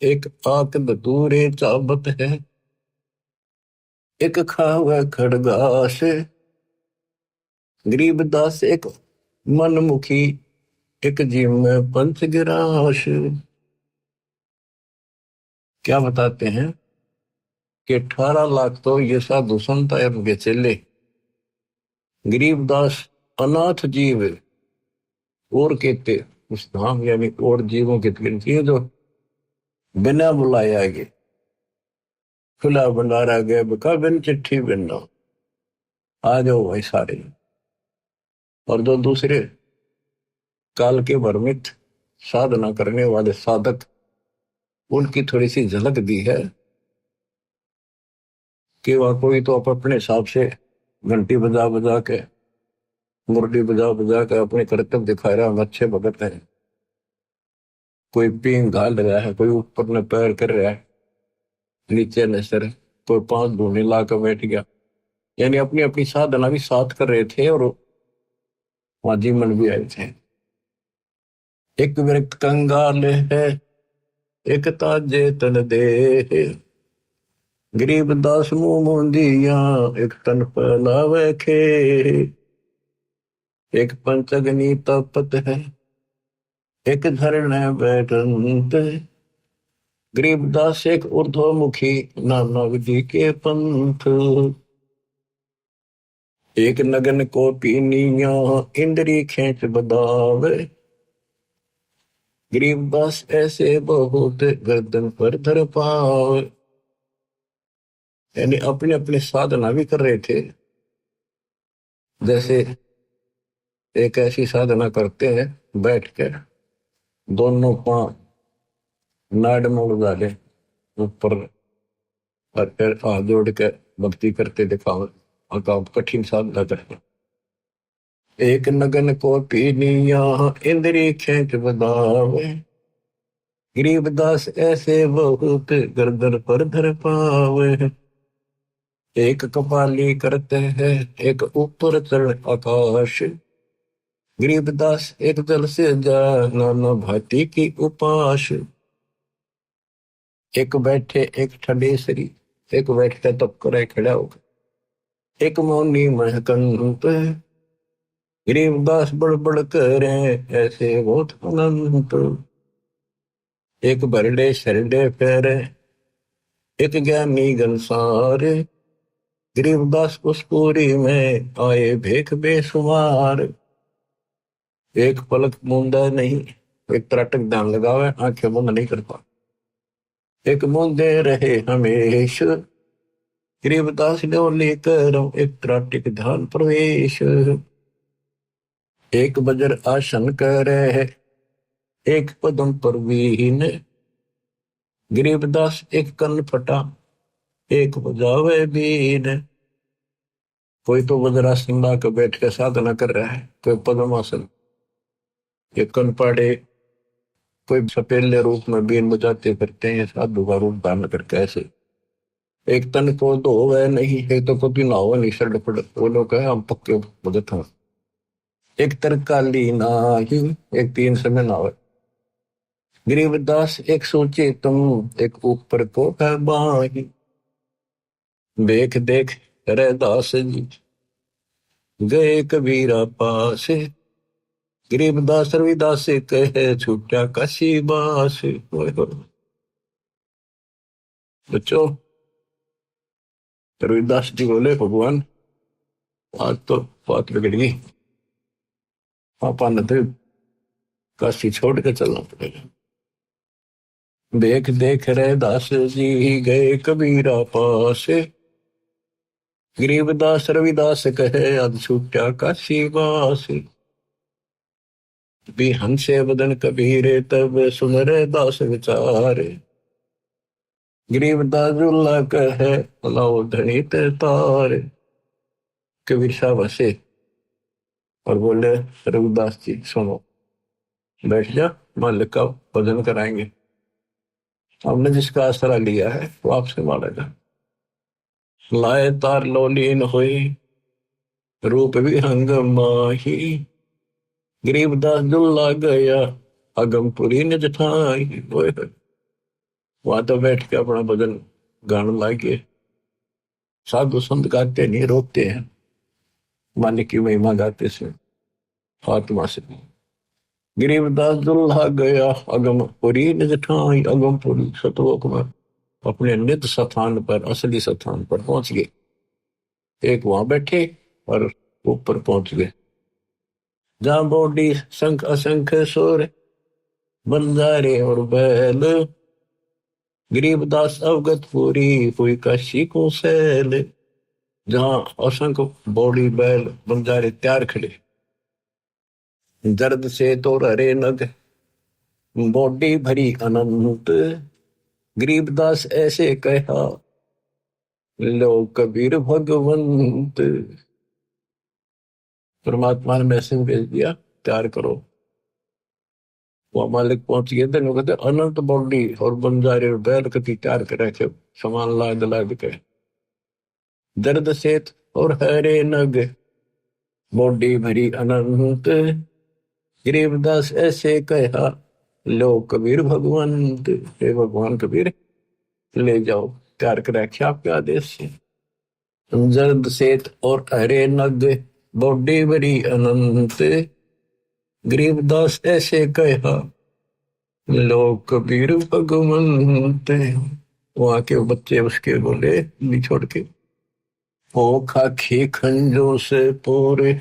एक आक दूरे चाबत है, एक खावे खड़गास, गरीबदास एक मनमुखी, एक जीव में पंच गिराश। क्या बताते हैं कि 18 लाख तो ये साधु संत है, उनके चेले, गरीबदास अनाथ जीव और कहते उस धाम, यानी और जीवों की गिनती है जो बिना बुलाए आगे, खुला भंडारा गए बका बिन चिट्ठी बिना, आ जाओ भाई सारे। और जो दूसरे काल के भ्रमित साधना करने वाले साधक, उनकी थोड़ी सी झलक दी है कि वह कोई तो अपने हिसाब से घंटी बजा बजा के मुरली बजा बजा कर अपने कर्तव्य दिखा रहा, हम अच्छे भगत हैं। कोई पींग घाल रहा है, कोई ऊपर में पैर कर रहा है, नीचे न सर, कोई पांच धूने ला कर बैठ गया। यानी अपनी अपनी साधना भी साथ कर रहे थे और वहां जीवन भी आए थे। एक व्यक्त कंगाल है, एक ताजे तन दे, गरीब दास मुंह मोंदिया, एक तन फैलावे खे, एक पंचगनी तपत है, एक धरने बैठंत, गरीबदास एक ऊर्ध्वमुखी, नाना विधि के पंथ, एक नगन को पीनिया, इंद्री खेच बदावे, गरीबदास ऐसे बहुत, गर्दन पर धर पावे। यानी अपने अपने साधना भी कर रहे थे। जैसे एक ऐसी साधना करते हैं, बैठ कर दोनों पांव नाड़ मोड़ डाले ऊपर, और फिर हाथ जोड़ के भक्ति करते दिखाओ, और काम कठिन साधना करते। एक नगन को पीनिया, इंद्री खेच बदावे, गरीबदास ऐसे बहुत, गर्दन पर धर पावे। एक कपाली करते हैं, एक ऊपर चढ़ आकाश, गरीबदास एक जल से जा, नाना भांति की उपास। एक बैठे एक ठंडेसरी, एक बैठ के तप करे खड़ा होकर, एक मौनी महकंत, गरीबदास बड़ बड़ करे, ऐसे बहुत अनंत। एक बरडे शरडे फेरे, एक ज्ञानी गंसार, गरीबदास उस पूरी में आए भेख बेसुमार। एक पलक मूंदा नहीं, एक त्राटक ध्यान लगावे, आंखें बंद नहीं करता, एक मूंदे रहे हमेश, गरीबदास ने लेकर एक त्राटक ध्यान प्रवेश। एक बजर आसन करे, एक पदम पर वीन, गरीबदास एक कन फटा, एक बजावे बीन। कोई तो वज्रासन ला कर बैठ के साधना कर रहा है, कोई पद्मासन, एक कन पाड़े, कोई सपेले रूप में बीन बजाते करते हैं, साधु का रूप धारण करके ऐसे। एक तन को धोवे नहीं, एक तो कभी नहावे नहीं, सड़ पड़, वो लोग कहे हम पक्के भगत हैं। एक तरकाली नाही, एक तीन समय नहावे, गरीबदास एक सोचे तुम, एक ऊपर को है बाही। देख देख रे दास जी, गए कबीरा पास, गरीबदास रविदास से कहे, छूटा काशी बास। बच्चों, रविदास जी बोले, भगवान आज तो बात बिगड़ गई, पापा ने तो काशी छोड़ के चलना पड़ेगा। देख देख रे दास जी, गए कबीरा पास, गरीबदास रविदास कहे, आज छूटा काशी बास। भी हंसे बदन कबीरे, तब सुन रे दास विचार, गरीबदास जुल्ला कहे, लाओ धनी ते तार। कबीर साहब हंसे और बोले, रविदास जी सुनो, बैठ जा, मालिक का भजन कराएंगे। हमने जिसका आसरा लिया है वो आपसे मांगेगा। लाए तार लोलीन हुई, रूप विहंग माही, गरीबदास जुल्ला गया, अगमपुरी निज ठाई। वहां तो बैठ के अपना भजन गाने लागे। साधु संत गाते नहीं, रोकते हैं, मालिक की महिमा गाते से आत्मा से। गरीबदास दुल्हा गया, अगमपुरी निज ठाई, अगमपुरी सतलोक में अपने निज स्थान पर, असली स्थान पर पहुंच गए। एक वहां बैठे और ऊपर पहुंच गए, जहां बॉडी शंख असंख सुर, बंजारे और बैल, गरीबदास अवगत पूरी हुई काशी को सैल। जहां असंख्य बॉडी बैल बंजारे तैयार खड़े, दर्द से तो हरे नग, बॉडी भरी अनंत, गरीबदास ऐसे कहा, लो कबीर भगवंत। परमात्मा ने मैसेज भेज दिया, तैयार करो। वो मालिक पहुंच गए थे, कहते अनंत बॉडी और बंजारे बैल कति तैयार करे थे, सामान लाद लाद के। दर्द सेत और हरे नग, बॉडी भरी अनंत। गरीबदास ऐसे कहा, लो कबीर भगवंत, हे भगवान कबीर ले जाओ, तैयार कर रखे आपके आदेश से। जर्द सेत और हरे नग, बॉडी भरी अनंत। गरीबदास ऐसे कहा, लो कबीर भगवंत। वहां के बच्चे उसके बोले, नहीं छोड़ के, ओ खाखी खंजो से पूरे,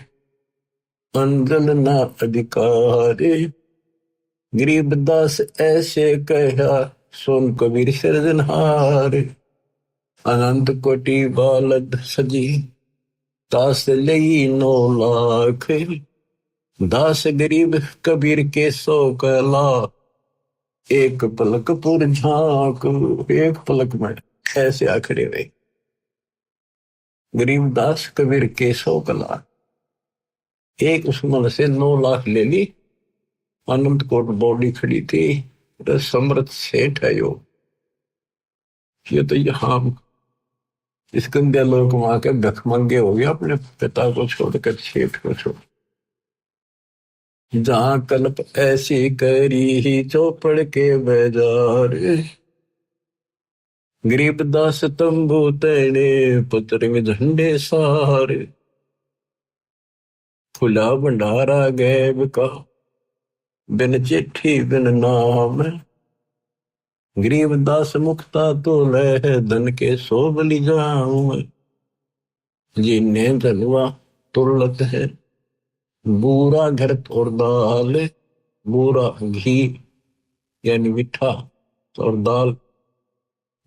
अंजन ना अधिकारे। गरीबदास ऐसे कहा, सोन कबीर सिरजनहार। अनंत कोटि बालद सजी, दास लई 9 लाख। दास गरीब कबीर के 100 कला, एक पलक पुर झांक। एक पलक में ऐसे आखड़े हुए। गरीबदास कबीर के 100 कला, एक उसमन से 9 लाख ले ली। अनंत कोट बॉडी खड़ी थी, समृद्ध सेठ है यो। ये तो यहाँ इस गंदे लोग वहां के भिखमंगे हो गए, अपने पिता को छोड़कर सेठ को छोड़। जहां कल्प ऐसी करी ही चौपड़ के बाजार। गरीबदास तंबू तने, पुत्र में झंडे सार। खुला भंडारा गैब का, बिन चिट्ठी बिन नाम। गरीबदास मुक्ता तो लह, धन के 100 बलि जाऊं। जिन्ने धनवा तुरलत है, बूरा घृत और दाल। बूरा घी यानी मीठा और दाल।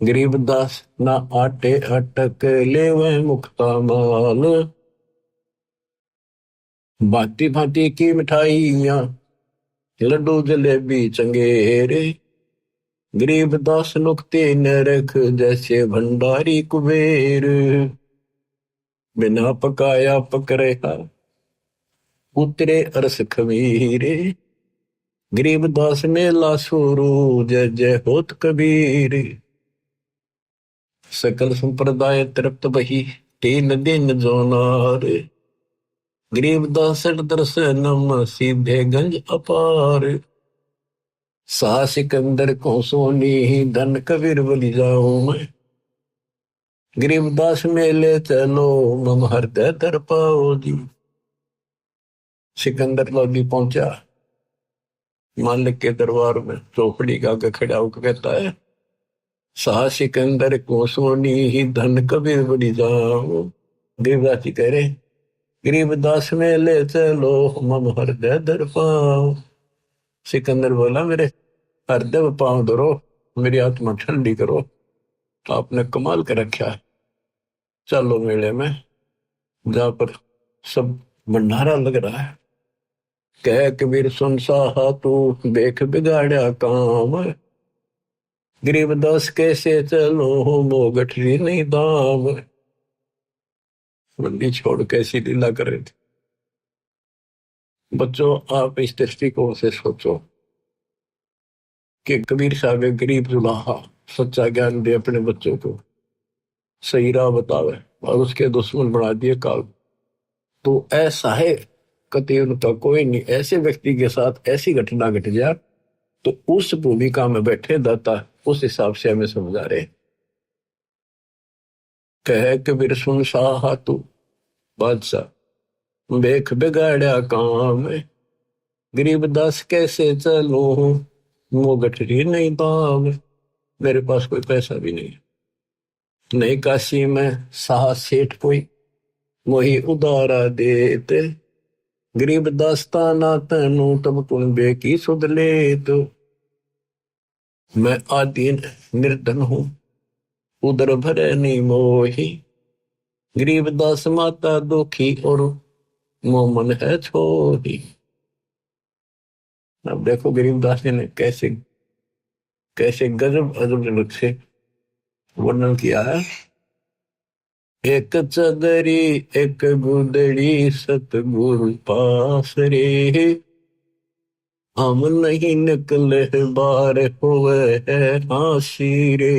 गरीबदास ना आटे अटक, ले वह मुक्ता माल। भांति भांति की मिठाइयां, लड्डू जलेबी चंगेरे। गरीबदास नुक्ते न रख, जैसे भंडारी कुबेर। बिना पकाया पक रहा, उतरे अरस खमीरे। गरीबदास मेला शुरू, जय जय होत कबीर। सकल संप्रदाय तृप्त बही, 3 दिन जो नार। गरीबदास दर्शनम, सीधे गंज अपार। सा सिकंदर को सोनी, धन कबीर बलि जाऊं मैं। गरीबदास मेले चलो, मम हृदय दर पाओ जी। सिकंदर लोधी पहुंचा मालिक के दरबार में, चौपड़ी का आगे खड़ा होकर कहता है, सा सिकंदर को सोनी ही, धन कबीर बलि जाऊं। गरीबदास जी कह रहे, गरीबदास मेले चलो, मम हृदय दर पाओ। सिकंदर बोला, मेरे हृदय में पांव धरो, मेरी आत्मा ठंडी करो। तो आपने कमाल कर रखा है, चलो मेले में, जहां पर सब भंडारा लग रहा है। कह कबीर सुन साहा तू, देख बिगाड़ा काम। गरीबदास कैसे चलो, मो गठरी नहीं दाम। मंडी छोड़ कैसी लीला कर रहे थे। बच्चों, आप इस दृष्टिकोण से सोचो कि कबीर साहब एक गरीब जुलाहा सच्चा ज्ञान दे अपने बच्चों को, सही राह बतावे, और उसके दुश्मन बना दिए काल। तो ऐसा है, कति उनका कोई नहीं। ऐसे व्यक्ति के साथ ऐसी घटना घट जाए, तो उस भूमिका में बैठे दाता उस हिसाब से हमें समझा रहे। कह कबीर सुन साहा तू, बादशाह देख बिगाड़ा काम। गरीबदास कैसे चलो, वो गठरी नहीं दाम। मेरे पास कोई पैसा भी नहीं, नई काशी में साह सेठ कोई, वही उदारा देते। गरीबदास ताना तनु, तब तुम बेकी सुध ले। तो मैं आदीन निर्धन हूं, उदर भरे नहीं मोही। गरीबदास माता दुखी, और मोमन है छोही। अब देखो गरीबदास जी ने कैसे कैसे गजब अजब से वर्णन किया है। एक चदरी एक गुदड़ी सतगुरु पास रे, हम नहीं निकले बार हुए है हासी रे।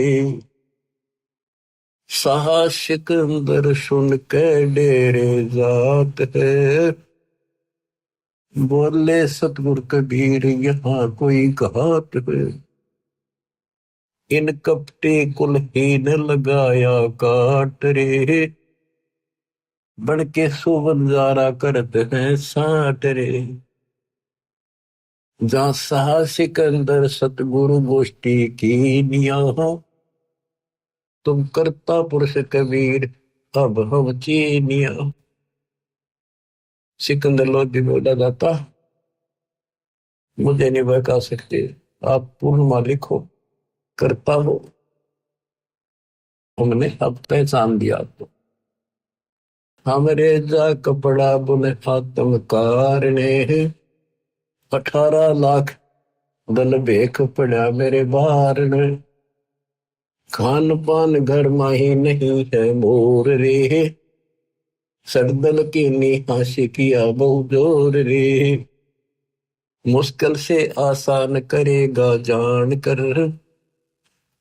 साहा सिकंदर सुन के डेरे जात है, बोले सतगुरु कबीर यहाँ कोई घात है। इन कपटे कुलहीन लगाया काट रे, बन के सुबंजारा करते हैं साट रे। जहाँ साहा सिकंदर सतगुरु गोष्ठी की निया हो, तुम करता पुरुष कबीर अब हम चीनिया। सिकंदर लोधी बोला जाता, मुझे नहीं बहका सकते, आप पूर्ण मालिक हो, करता हो, हमने अब पहचान दिया आपको। हमरे जा कपड़ा बुने आत्मकार ने, 18 लाख दल भेख पड़ा मेरे बार ने। खान पान घर माही नहीं है मोर रे, सरदल की निहासी किया बहु जोर रे। मुश्किल से आसान करेगा जान कर,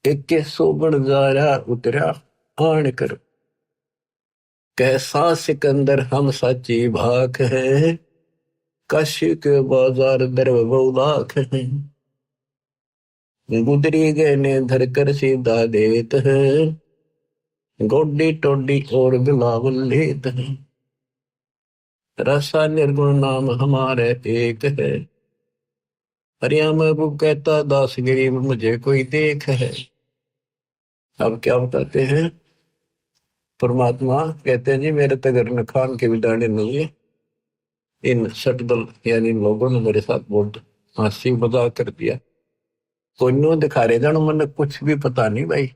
एक सोबन जारा उतरा आन कर। कैसा सिकंदर हम सच्ची भाख है, काशी के बाजार दर बहुलाख है। गुदरी गए ने धर कर सीधा देत है, गोडी टोडी और बिलावल लेत है। रसा निर्गुण नाम हमारे एक है, हरिया महबूब कहता दास गरीब मुझे कोई देख है। अब क्या बताते हैं, परमात्मा कहते हैं जी मेरे तगर खान के भी दाने नहीं है। इन सटदल यानी इन लोगों ने मेरे साथ बहुत हंसी मजाक कर दिया। कोई नो दिखा रहे जानो मन कुछ भी पता नहीं भाई।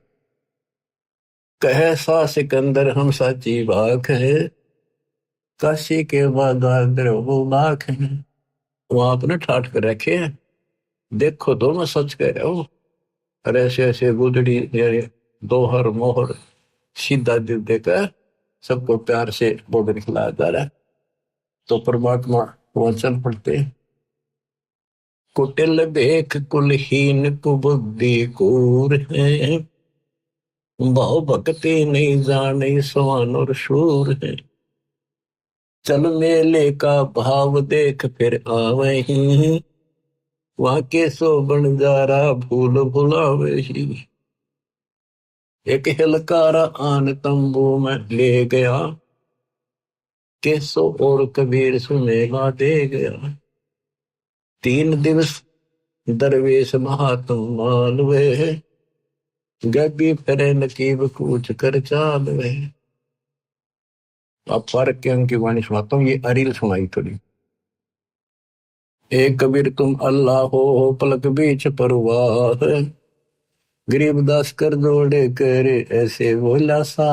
कहे सा सिकंदर हम साची बाख है, काशी के बाजार वो बाख है। वहां अपने ठाठ कर रखे हैं, देखो दो मैं सच कह रहा हूँ। और ऐसे ऐसे गुदड़ी यानी दोहर मोहर सीधा दिल देकर सबको प्यार से बोल खिलाया जा रहा है। तो परमात्मा वहां चल पड़ते हैं। कुटिल देख कुलहीन कुबुद्धि कूर है, भाव भक्ति नहीं जाने सवान और शूर है। चल मेले का भाव देख फिर आवे ही, वहां के सो बन जा रहा भूल भुलावे ही। एक हिलकारा आन तंबू में ले गया, केसो और कबीर सुनेगा दे गया। 3 दिवस दरवेश महात्म मालवे, गबी फिरे नकीब कूच कर चालवे। अब फर्क के अंक की वाणी सुनाता हूँ, ये अरील सुनाई थोड़ी। एक कबीर तुम अल्लाह हो पलक बीच परवाह, गरीबदास कर जोड़े करे ऐसे बोला सा।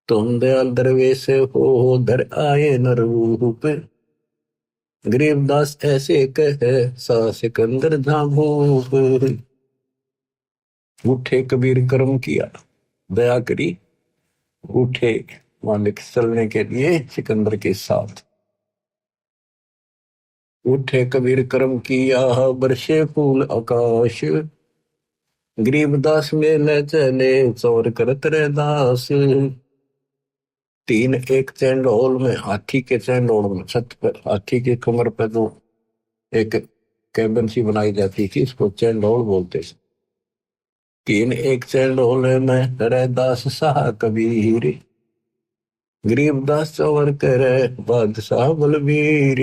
तुम दयाल दरवेश हो धर आए न रूप, गरीबदास ऐसे कहे सा सिकंदर झाभूप। उठे कबीर कर्म किया दया करी, उठे मालिक चलने के लिए सिकंदर के साथ। उठे कबीर कर्म किया बरसे फूल आकाश, गरीबदास में ले चले चौर करत रे दास। 3 एक चैंडोल में, हाथी के चैंडोल में, छत पर हाथी के कमर पर जो एक कैबिन सी बनाई जाती थी इसको चैंडोल बोलते थे। 3 एक चैंडोल में रे दास शाह कबीर, गरीबदास चौर करे बादशाह बलबीर।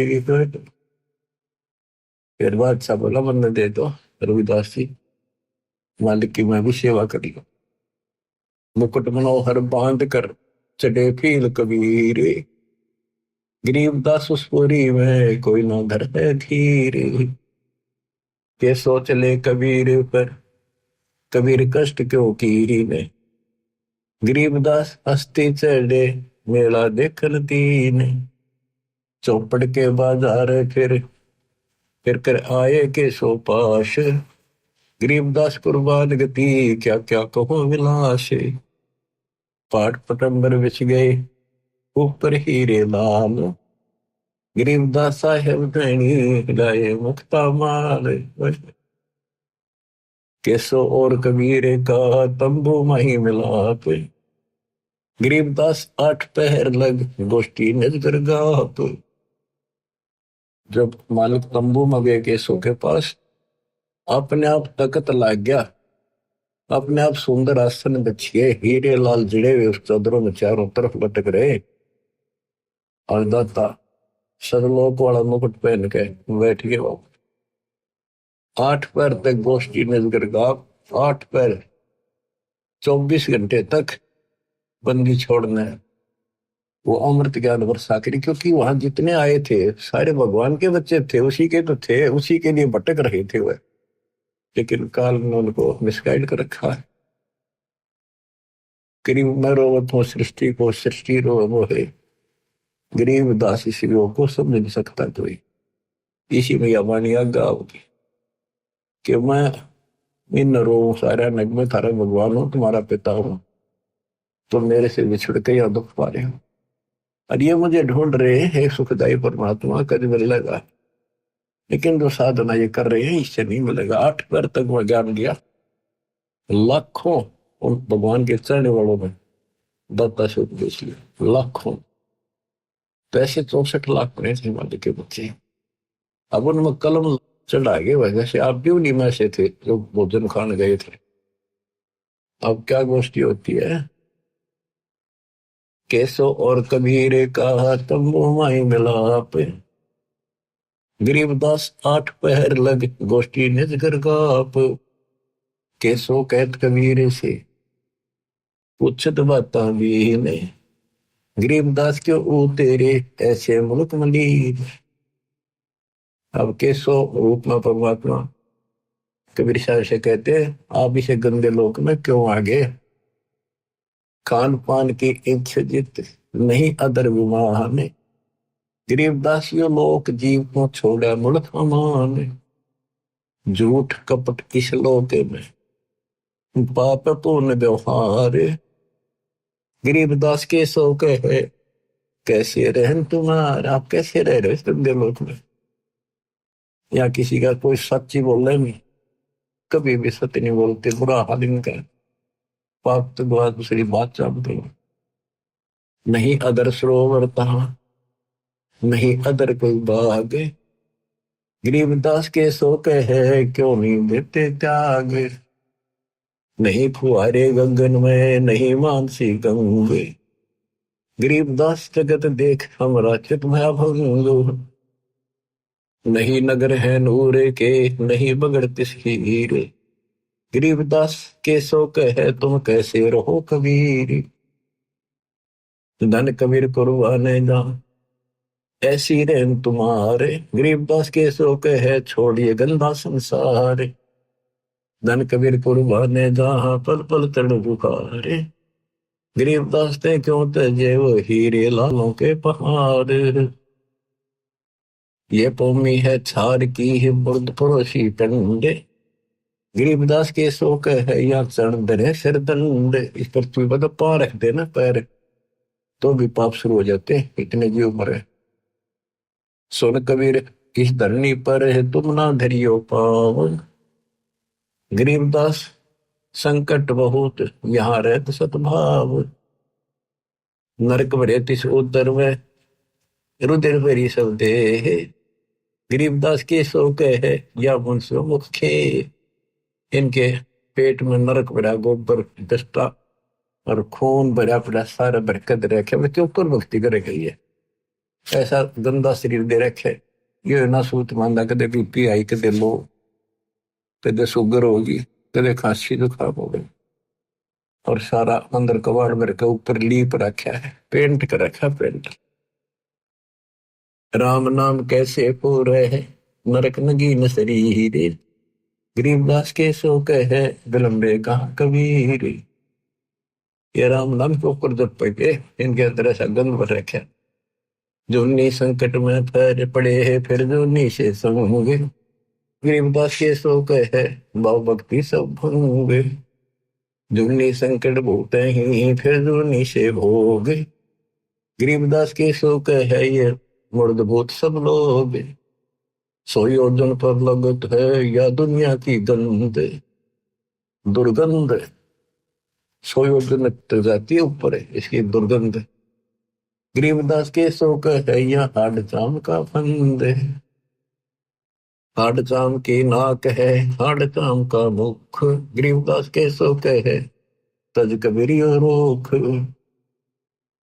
फिर बादशाह बोला मन दे दो रविदास जी, मालिक की मैं भी सेवा करी। मुकुट मनोहर बांध कर चढ़े फील कबीर, गरीबदास उस पुरी में कोई ना धर है धीर। के सोच ले कबीर पर कबीर कष्ट क्यों कीरी ने, गरीबदास हस्ती चढ़े मेला देखल दीन। चौपड़ के बाजार फिर कर आए के सो पाश, गरीबदास कुर्बान गति क्या क्या कहो विलास। पाठ पटंबर बिछ गए ऊपर हीरे लाल, गरीबदास साहेब धनी लाए मुक्ता माल। केसो और कबीर का तंबू माही मिलाप, गरीबदास आठ पहर लग गोष्ठी नजर गाप। जब मालिक तंबू में गए केसो के पास, अपने आप तकत लाग गया, अपने आप सुंदर आसन बिछिए हीरे लाल जिड़े हुए उस चादरों में चारों तरफ लटक रहे, और दाता सदलोक वाला मुकुट पहन के बैठ गए वो। आठ पैर तक गोष्ठी नजर गाप, आठ पैर 24 घंटे तक बंदी छोड़ना है। वो अमृत ज्ञान वर्षा करी, क्योंकि वहां जितने आए थे सारे भगवान के बच्चे थे, उसी के तो थे, उसी के लिए भटक रहे थे वह। लेकिन काल ने उनको मिसगाइड कर रखा है। गरीब मैं रोवत हूँ सृष्टि को, सृष्टि रो वो है, गरीब दास इसी को समझ नहीं सकता कोई। इसी में यह वाणी आज्ञा होगी कि मैं इन रो सारा नग में थारा भगवान हूं, तुम्हारा पिता हूं, तो मेरे से बिछड़ के या दुख पा रहे हो, और ये मुझे ढूंढ रहे हैं सुखदायी परमात्मा, कभी मिलेगा। लेकिन जो साधना ये कर रहे हैं इससे नहीं मिलेगा। आठ पैर तक वह ज्ञान दिया, लाखों उन भगवान के चढ़ने वालों में दत्ता से उपदेश लिया, लाखों। तो ऐसे 64 लाख पड़े थे हिमालय के बच्चे। अब उनमें कलम चढ़ा गए वजह से आप भी उन्हीं में से थे जो भोजन खाने गए थे। अब क्या गोष्ठी होती है, केसो और कबीर का तंबू माई मिलाप, गरीबदास आठ पहर लग गोष्ठी निज घर गाप। केसो कहत कबीर से पूछत बाता भी ने, गरीबदास क्यों ऊ तेरे ऐसे मुल्क मलीन। अब केसो रूप में परमात्मा कबीर साहब से कहते आप इसे गंदे लोक में क्यों आ गए, खान पान की इच्छा जित नहीं अदर विमान, गरीबदास यो लोक जीव को छोड़ा मुल्क अमान। झूठ कपट इस लोक में पाप पूर्ण व्यवहार, गरीबदास के सो कहे कैसे रहन तुम्हारा। आप कैसे रह रहे हो गंदे लोक में, या किसी का कोई सच्ची बोल रहे नहीं, कभी भी सत्य नहीं बोलते, बुरा हाल इनका, पाप तो बात दूसरी बात चाहते हो। नहीं अदर सरोवर तहा नहीं अदर कोई बाग, गरीबदास के सो कहे क्यों नहीं देते त्याग। नहीं फुहारे गगन में नहीं मानसी गंगे, गरीबदास जगत देख हमरा चित में भंग। नहीं नगर है नूरे के नहीं बगड़ती हीर, गरीबदास के सो कहे तुम कैसे रहो कबीर। धन कबीर कुर्बाने जा ऐसी रहन तुम्हारे, गरीबदास के सो कहे छोड़िए गंदा संसार। धन कबीर कुर्बाने जहां पल पल तड़ बुखारे, गरीबदास ते क्यों तजे वो हीरे लालों के पहाड़। ये पौमी है छार की है बुर्द पड़ोसी टंडे, गरीबदास के सो कहे या चरण दरे सिर दंड। इस पृथ्वी पर तो पांव रख देना पैर तो भी पाप शुरू हो जाते, इतने जीव मरे। सुन कबीर इस धरनी पर है तुम ना धरियो पाव, गरीबदास संकट बहुत यहाँ रहत सतभाव। नरक भरे तिस उदर में रुधिर भरी सब देह, गरीबदास के सो कहे या मुंसो मुख खे। इनके पेट में नरक भरा गोबर दस्ता और खून भरा पड़ा सारा बरकत रखे, मैं क्यों कर भक्ति करे गई है। ऐसा गंदा शरीर दे रखे, ये ना सूत मांदा कदे बीपी आई, कदे लो, कदे शुगर होगी, कदे खांसी जुकाम हो गई, और सारा अंदर कबाड़ भर के ऊपर लीप रखा है, पेंट कर रखा पेंट। राम नाम कैसे पूरे है नरक नगीन शरीर, गरीबदास के सो कहे विलंबे कहा कबीर। ये राम नाम के ऊपर जब पड़े इनके अंदर ऐसा गंध भर रखा, जो नी संकट में पैर पड़े है फिर जो नी से संगे, गरीबदास के सो कहे भाव भक्ति सब भंगे। जुगनी संकट भूत ही फिर जुगनी से भोग। गरीबदास के शोक है ये मुर्दभूत सब लोग। सोई अर्जुन पर लगत है या दुनिया की गंध दुर्गंध। सोई अर्जुन तक जाती है ऊपर है इसकी दुर्गंध। गरीबदास के शोक है या हाड चाम का फंद। हाड चाम की नाक है हाड चाम का मुख। गरीबदास के शोक है तज कबीर रोख।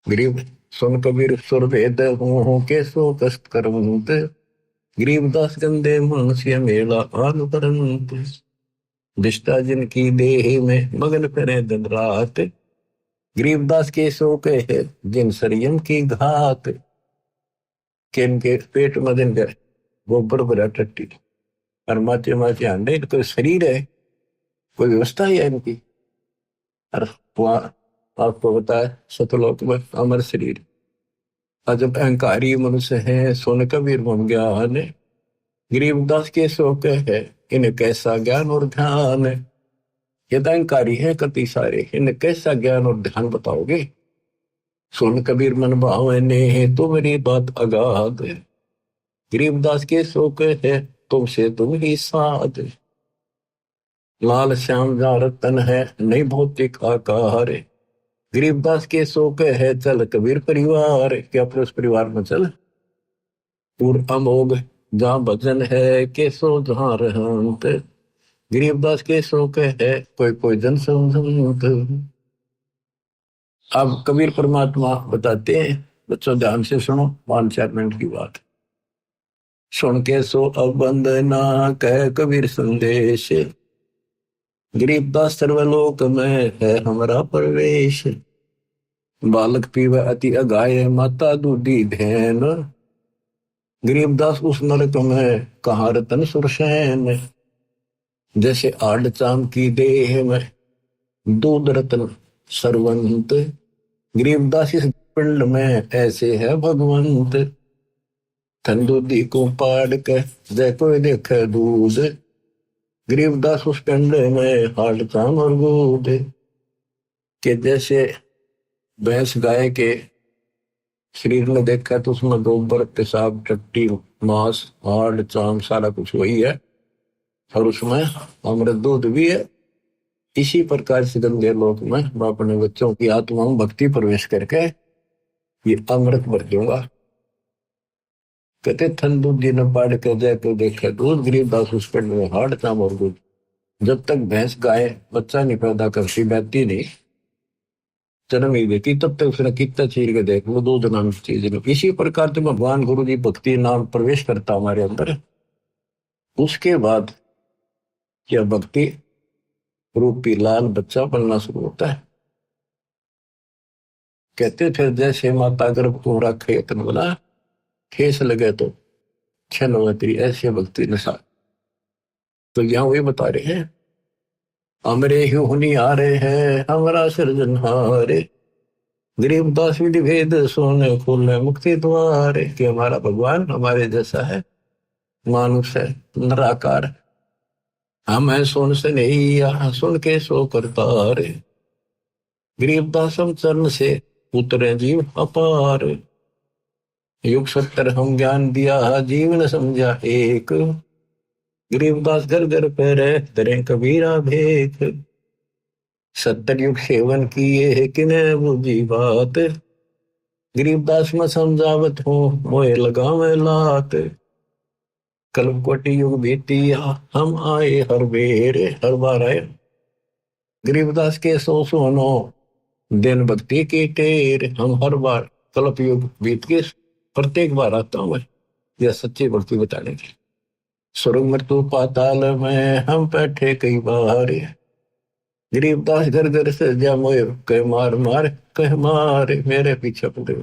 गरीब सुन कबीर सुर भेद हो के सो कष्ट करवंत। गरीबदास गंदे मनुष्य मेला आग परंत। दिष्टा जिनकी देह में मगन करे दिन रात। गरीबदास के शोक है जिन संयम की घात। किन के पेट में दिन कर गोबर भरा टट्टी और माचे माचे अंडे। कोई शरीर है कोई व्यवस्था है इनकी। और वहां आपको बताया सतलोक में अमर शरीर। और जब अहंकारी मनुष्य है सोन कबीर मन ज्ञान। गरीबदास के शोक है इन्हें कैसा ज्ञान और ध्यान। ये तो अहंकारी है कति सारे इन्हें कैसा ज्ञान और ध्यान बताओगे। सोन कबीर मन भावने तो मेरी बात अगाध। गरीबदास के शोक है तुमसे तुम ही साध। लाल श्याम जा रतन है नहीं भौतिक आकार। गरीबदास के शोक है चल कबीर परिवार। क्या अपने उस परिवार में चल। पूर्व अमोघ जहाँ भजन है के सो जहाँ रहंत। गरीबदास के शोक है कोई कोई जन समझंत। अब कबीर परमात्मा बताते हैं बच्चों ध्यान से सुनो 5-4 मिनट की बात। सुन के सो अब वंदना कह कबीर संदेश। गरीबदास सर्वलोक में है हमारा प्रवेश। बालक पीवे अति अगाय माता दूधी धैन। गरीबदास उस नरक में कहाँ रतन सुरसैन। जैसे आड़ चाम की देह में दूध रतन सरवंत। गरीबदास इस पिंड में ऐसे है भगवंत। तंदूदी को पाड़ के जय कोई देखे दूध। गरीबदास उस पिंड में हाड़ चाम और दूध। के जैसे भैंस गाय के शरीर में देखा तो उसमें गोबर पेशाब टट्टी मांस हाड़ चाम सारा कुछ वही है और उसमें अमृत दूध भी है। इसी प्रकार से गंगे लोक में मैं अपने बच्चों की आत्मा में भक्ति प्रवेश करके ये अमृत भर दूंगा। कहते थन दूध जी ने पाड़ कर जाए तो देखा दूध। गरीबदास उस पिंड में हाड़ चाम और दूध। जब तक भैंस गाय बच्चा नहीं पैदा करती बैठती नहीं जन्म ही देती तब तक उसने कितना चीर के देख लो दूध नाम चीज। इसी प्रकार से भगवान गुरु जी भक्ति नाम प्रवेश करता हमारे अंदर। उसके बाद यह भक्ति रूपी लाल बच्चा बनना शुरू होता है। कहते थे जैसे माता गर्भ को रखे तन बोला ठेस लगे तो छनवती ऐसे भक्ति नशा। तो यहाँ वही बता रहे हैं हमरे ही हुनी आ रहे हैं हमारा सृजनहारे। गरीबदास विधि भेद सोने खोलने मुक्ति द्वार। कि हमारा भगवान हमारे जैसा है मानुष है निराकार। हम है सुन से नहीं यहाँ सुन के सो करता रे। गरीबदास हम चरण से उतरे जीव अपार। युग 70 हम ज्ञान दिया जीवन समझा एक। गरीबदास घर घर पे रहे तरे कबीरा भेख। 70 युग सेवन किए है किने बुझी बात। गरीबदास में समझावत हो मोए लगा में लात। कल्प कोटि युग बीतिया हम आए हर बेर हर बार आए। गरीबदास के सोनो दिन भक्ति की टेर। हम हर बार कल्प युग बीत के प्रत्येक बार आता हूं मैं यह सच्ची भक्ति बताने की। स्वर्ग मृत्यु पाताल में हम बैठे कई बार। गरीबदास घर घर से जा मोए कह मार मार कह मार मेरे पीछे पड़े।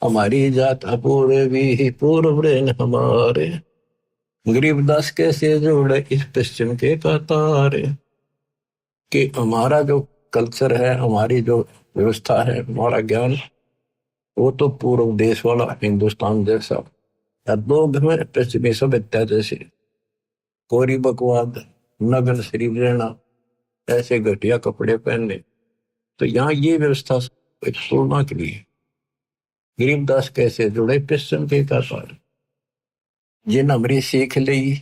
हमारी जात अपूर्वी पूर्व हमारे। गरीबदास कैसे जोड़े इस पश्चिम के कतार। कि हमारा जो कल्चर है हमारी जो व्यवस्था है हमारा ज्ञान वो तो पूर्व देश वाला हिंदुस्तान जैसा या लोग में पश्चिमी सभ्यता जैसे कोरी बकवाद नगन शरीफ रहना ऐसे घटिया कपड़े पहनने। तो यहाँ ये व्यवस्था एक तुलना के लिए गरीबदास कैसे जुड़े पिस्टन के का सार जिन हमरी सीख ली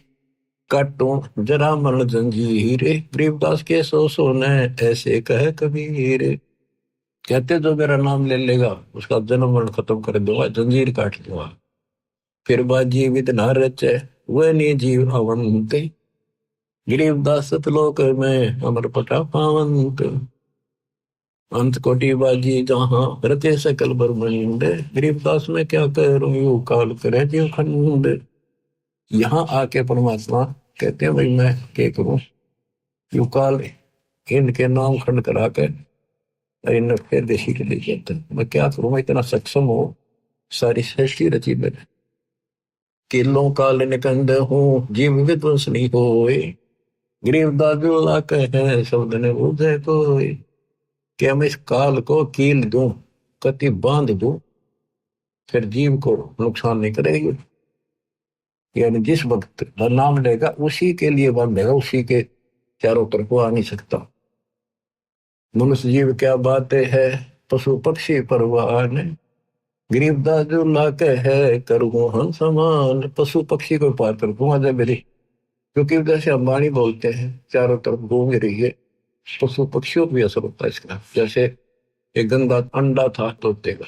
काटो जरा मन जंजीर, गरीबदास के सो ने ऐसे कहे कबीर। कहते जो मेरा नाम ले लेगा उसका जन्म मरण खत्म कर दूंगा, जंजीर काट दूंगा। फिर बात जीवित न रचे वह नहीं जीव अवंत, गरीबदास सतलोक में अमर पटा पावंत। अंत कोटि बाजी जहां रचे सकल ब्रह्मांड, गरीबदास में क्या करूं यू काल करे जीव खंड। यहाँ आके परमात्मा कहते हैं भाई मैं क्या करूं, यू काल इनके नाम खंड करा कर इन फिर देशी के लिए कहते हैं मैं क्या करूं, मैं इतना सक्षम हो सारी सृष्टि रची मैंने। किलों काल निकंद हूँ जीव विध्वंस नहीं होए, गरीबदास जो ला कहे शब्द ने बुझे कोई। कि मैं इस काल को कील दूं कति बांध दूं फिर जीव को नुकसान नहीं करेगी। यानी जिस वक्त नाम लेगा उसी के लिए बांधेगा, उसी के चारों तरफ आ नहीं सकता। मनुष्य जीव क्या बातें है पशु पक्षी परवान, गरीबदास जो लाके है करूँ हम समान। पशु पक्षी को पार कर दूंगा जब मेरी, क्योंकि जैसे अंबानी बोलते हैं चारों तरफ घूम रही है, पशु पक्षियों को भी असर होता है इसका। जैसे एक गंदा अंडा था तोते का,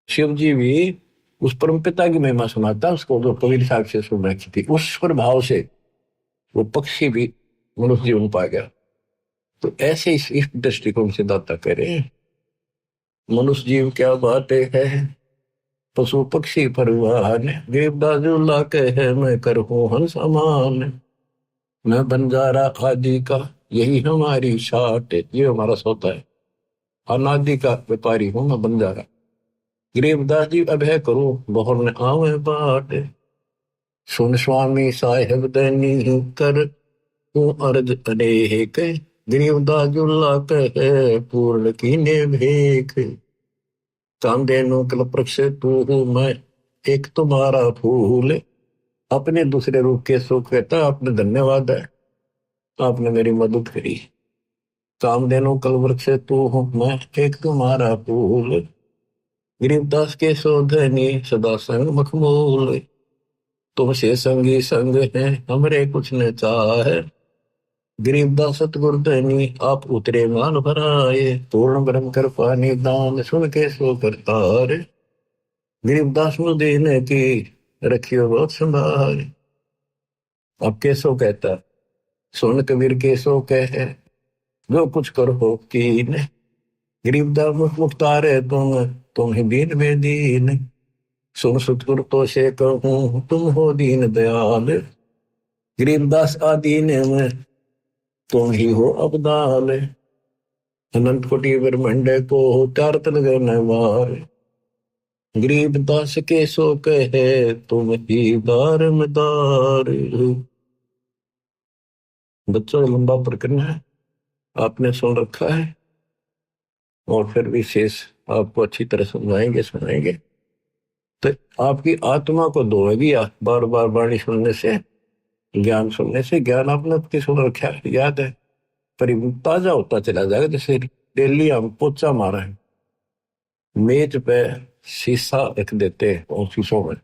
शिव जी भी उस परम पिता की महिमा सुनाता उसको जो पवित्र साहब से सुन रखी थी, उस प्रभाव से वो पक्षी भी मनुष्य जीवन पा गया। तो ऐसे इस दृष्टिकोण से दाता कह रहे हैं मनुष्य जीव क्या बातें है पशु पक्षी परिवार, गरीबदास जो लाके है मैं करूँ हन समान। मैं बंजारा आदि का यही हमारी शाट, ये हमारा सोता है। अनादि का व्यापारी हूं मैं बंजारा, गरीबदास जी अब है करो बहुर ने आवे बाट। सुन स्वामी साहेब दैनी कर तू अर्ज अनेक, गरीबदास जुल्ला कहे पूर्ण कीने भेख। चांदे नो कल प्रक्ष तू हूं मैं एक तुम्हारा फूल, अपने दूसरे रूप के सुख कहता आपने धन्यवाद है, आपने मेरी मदद करी। कामधेनु कल वृक्ष तू हूं मैं एक तुम्हारा फूल, गरीबदास के शोधनी सदा संग मखमूल। तुमसे संगी संग है हमरे कुछ न चाहे, गरीबदास सतगुरधनी आप उतरे मान भराए। पूर्ण ब्रह्म कृपा निदान सुन के सो करतार, गरीबदास नु देने की रखियो बहुत संभाल। अब कैसो कहता सुन कबीर कैसो कहे जो कुछ करो कीन, गरीबदास मुख मुख्तार है तुम ही दीन में दीन। सुन सतगुरु तो से कहूं तुम हो दीन दयाल, गरीबदास आदीन में तुम ही हो अबदाल। अनंत कोटि ब्रह्मांड को चार तन गणवार, गरीबदास के सो कहे तुम ही दारमदार। बच्चों लंबा प्रकरण है आपने सुन रखा है और फिर विशेष आपको अच्छी तरह सुनाएंगे। तो आपकी आत्मा को धोएगी बार बार वाणी सुनने से, ज्ञान सुनने से। ज्ञान आपने अपनी सुन रखा है याद है, पर ताजा होता चला जाएगा। जैसे डेली हम पोचा मारा है, मेज पे शीशा रख देते हैं ऑफिसों में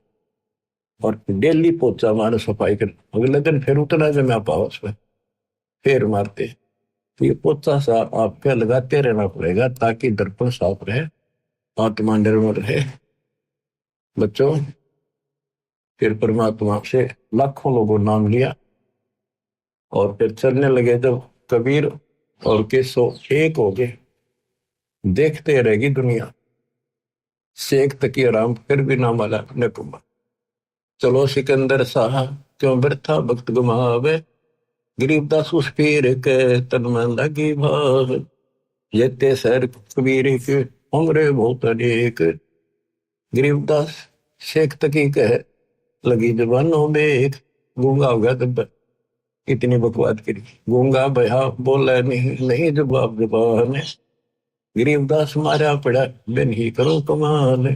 और डेली पोचा मारे सफाई कर, अगले दिन फिर उतना जमा पाओ उस पर फिर मारते। तो ये पोचा सा आपके लगाते रहना पड़ेगा ताकि दर्पण साफ रहे, आत्मा निर्मल रहे। बच्चों फिर परमात्मा से लाखों लोगों नाम लिया और फिर चलने लगे जब कबीर और केसो एक हो गए। देखते रहेगी दुनिया शेख तकी आराम फिर भी ना माला अपने कुमार। चलो सिकंदर शाह क्यों व्यर्था भक्त गुमावे, गरीबदास उस पीर के तन में लगी भाव। जेते सर कबीर के उम्र बहुत अनेक, गरीबदास शेख तकी कह लगी जबानों में एक। गूंगा हो गया तब इतनी बकवाद करी, गूंगा भया बोला नहीं जवाब जबान। गरीबदास मारा पड़ा बिन ही करो कमाल।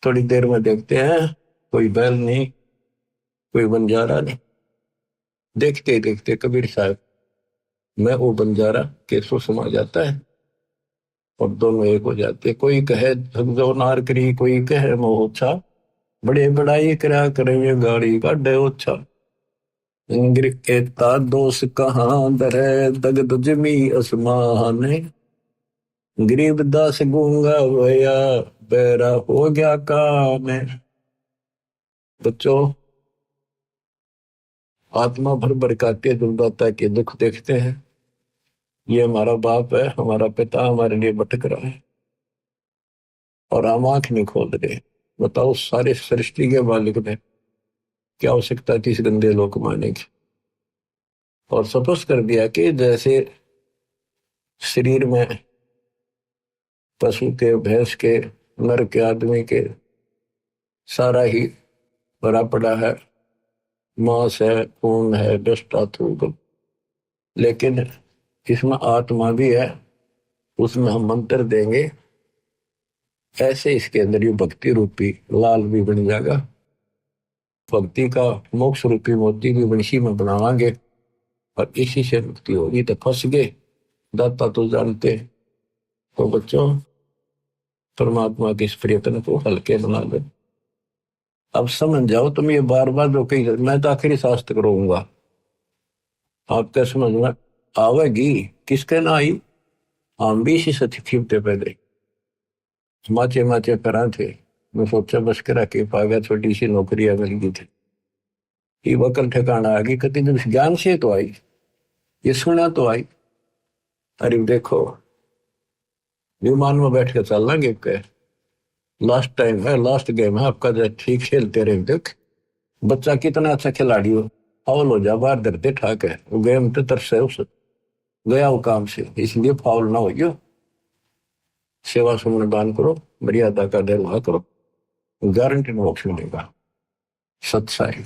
थोड़ी देर में देखते हैं कोई बैल नहीं कोई बंजारा नहीं। देखते देखते कबीर साहब मैं वो बंजारा केसो समा जाता है और दोनों एक हो जाते। कोई कहे जो नार करी, कोई कहे मोहछा, बड़े बड़ाई करा करे गाड़ी काढ़े ओछा। इंग्र एता दोष कहाँ दरे, दगद जमी आसमान। गरीब दास गूंगा भया, बेरा हो गया काम। बच्चों, आत्मा भर भर काटे दुर्दाता के दुख देखते हैं। ये हमारा बाप है, हमारा पिता हमारे लिए भटक रहा है और हम आंख नहीं खोल रहे। बताओ, सारे सृष्टि के मालिक ने क्या आवश्यकता थी इस गंदे लोक मारने की। और सपोज कर दिया कि जैसे शरीर में पशु के, भैंस के, नर के, आदमी के सारा ही भरा पड़ा है, मांस है, खून है, दृष्टा थूक, लेकिन इसमें आत्मा भी है। उसमें हम मंत्र देंगे, ऐसे इसके अंदर ये भक्ति रूपी लाल भी बन जाएगा। भक्ति का मोक्ष रूपी मोती भी बंशी में बनावांगे और इसी से मुक्ति होगी। तो फंस गए, दाता तो जानते। तो बच्चों, परमात्मा के इस प्रयत्न को हल्के बना दो। अब समझ जाओ, तुम ये बार बार जो कही, मैं तो आखिरी शास्त्र करूंगा, आपके समझ में आवेगी। किसके ना आई, हम भी इसी से खींचते पहले माचे माचे करा थे। मैं सोचा बस करा के पा गया, छोटी सी नौकरी मिल गई थी। ये वकल ठिकाना आ गई, कति दिन ज्ञान से तो आई, ये सुना तो आई। अरे देखो, विमान में बैठ के चलना गिप के, लास्ट टाइम है, लास्ट गेम है आपका, जो ठीक खेलते रहे। देख बच्चा कितना अच्छा खिलाड़ी हो, फाउल हो जा, बाहर धरते ठाक है, वो गेम तो तरस है, उस गया वो काम से, इसलिए फाउल ना हो। सेवा सुमन दान करो, मर्यादा का निर्वाह करो, गारंटी मोक्ष मिलेगा। सत्साई।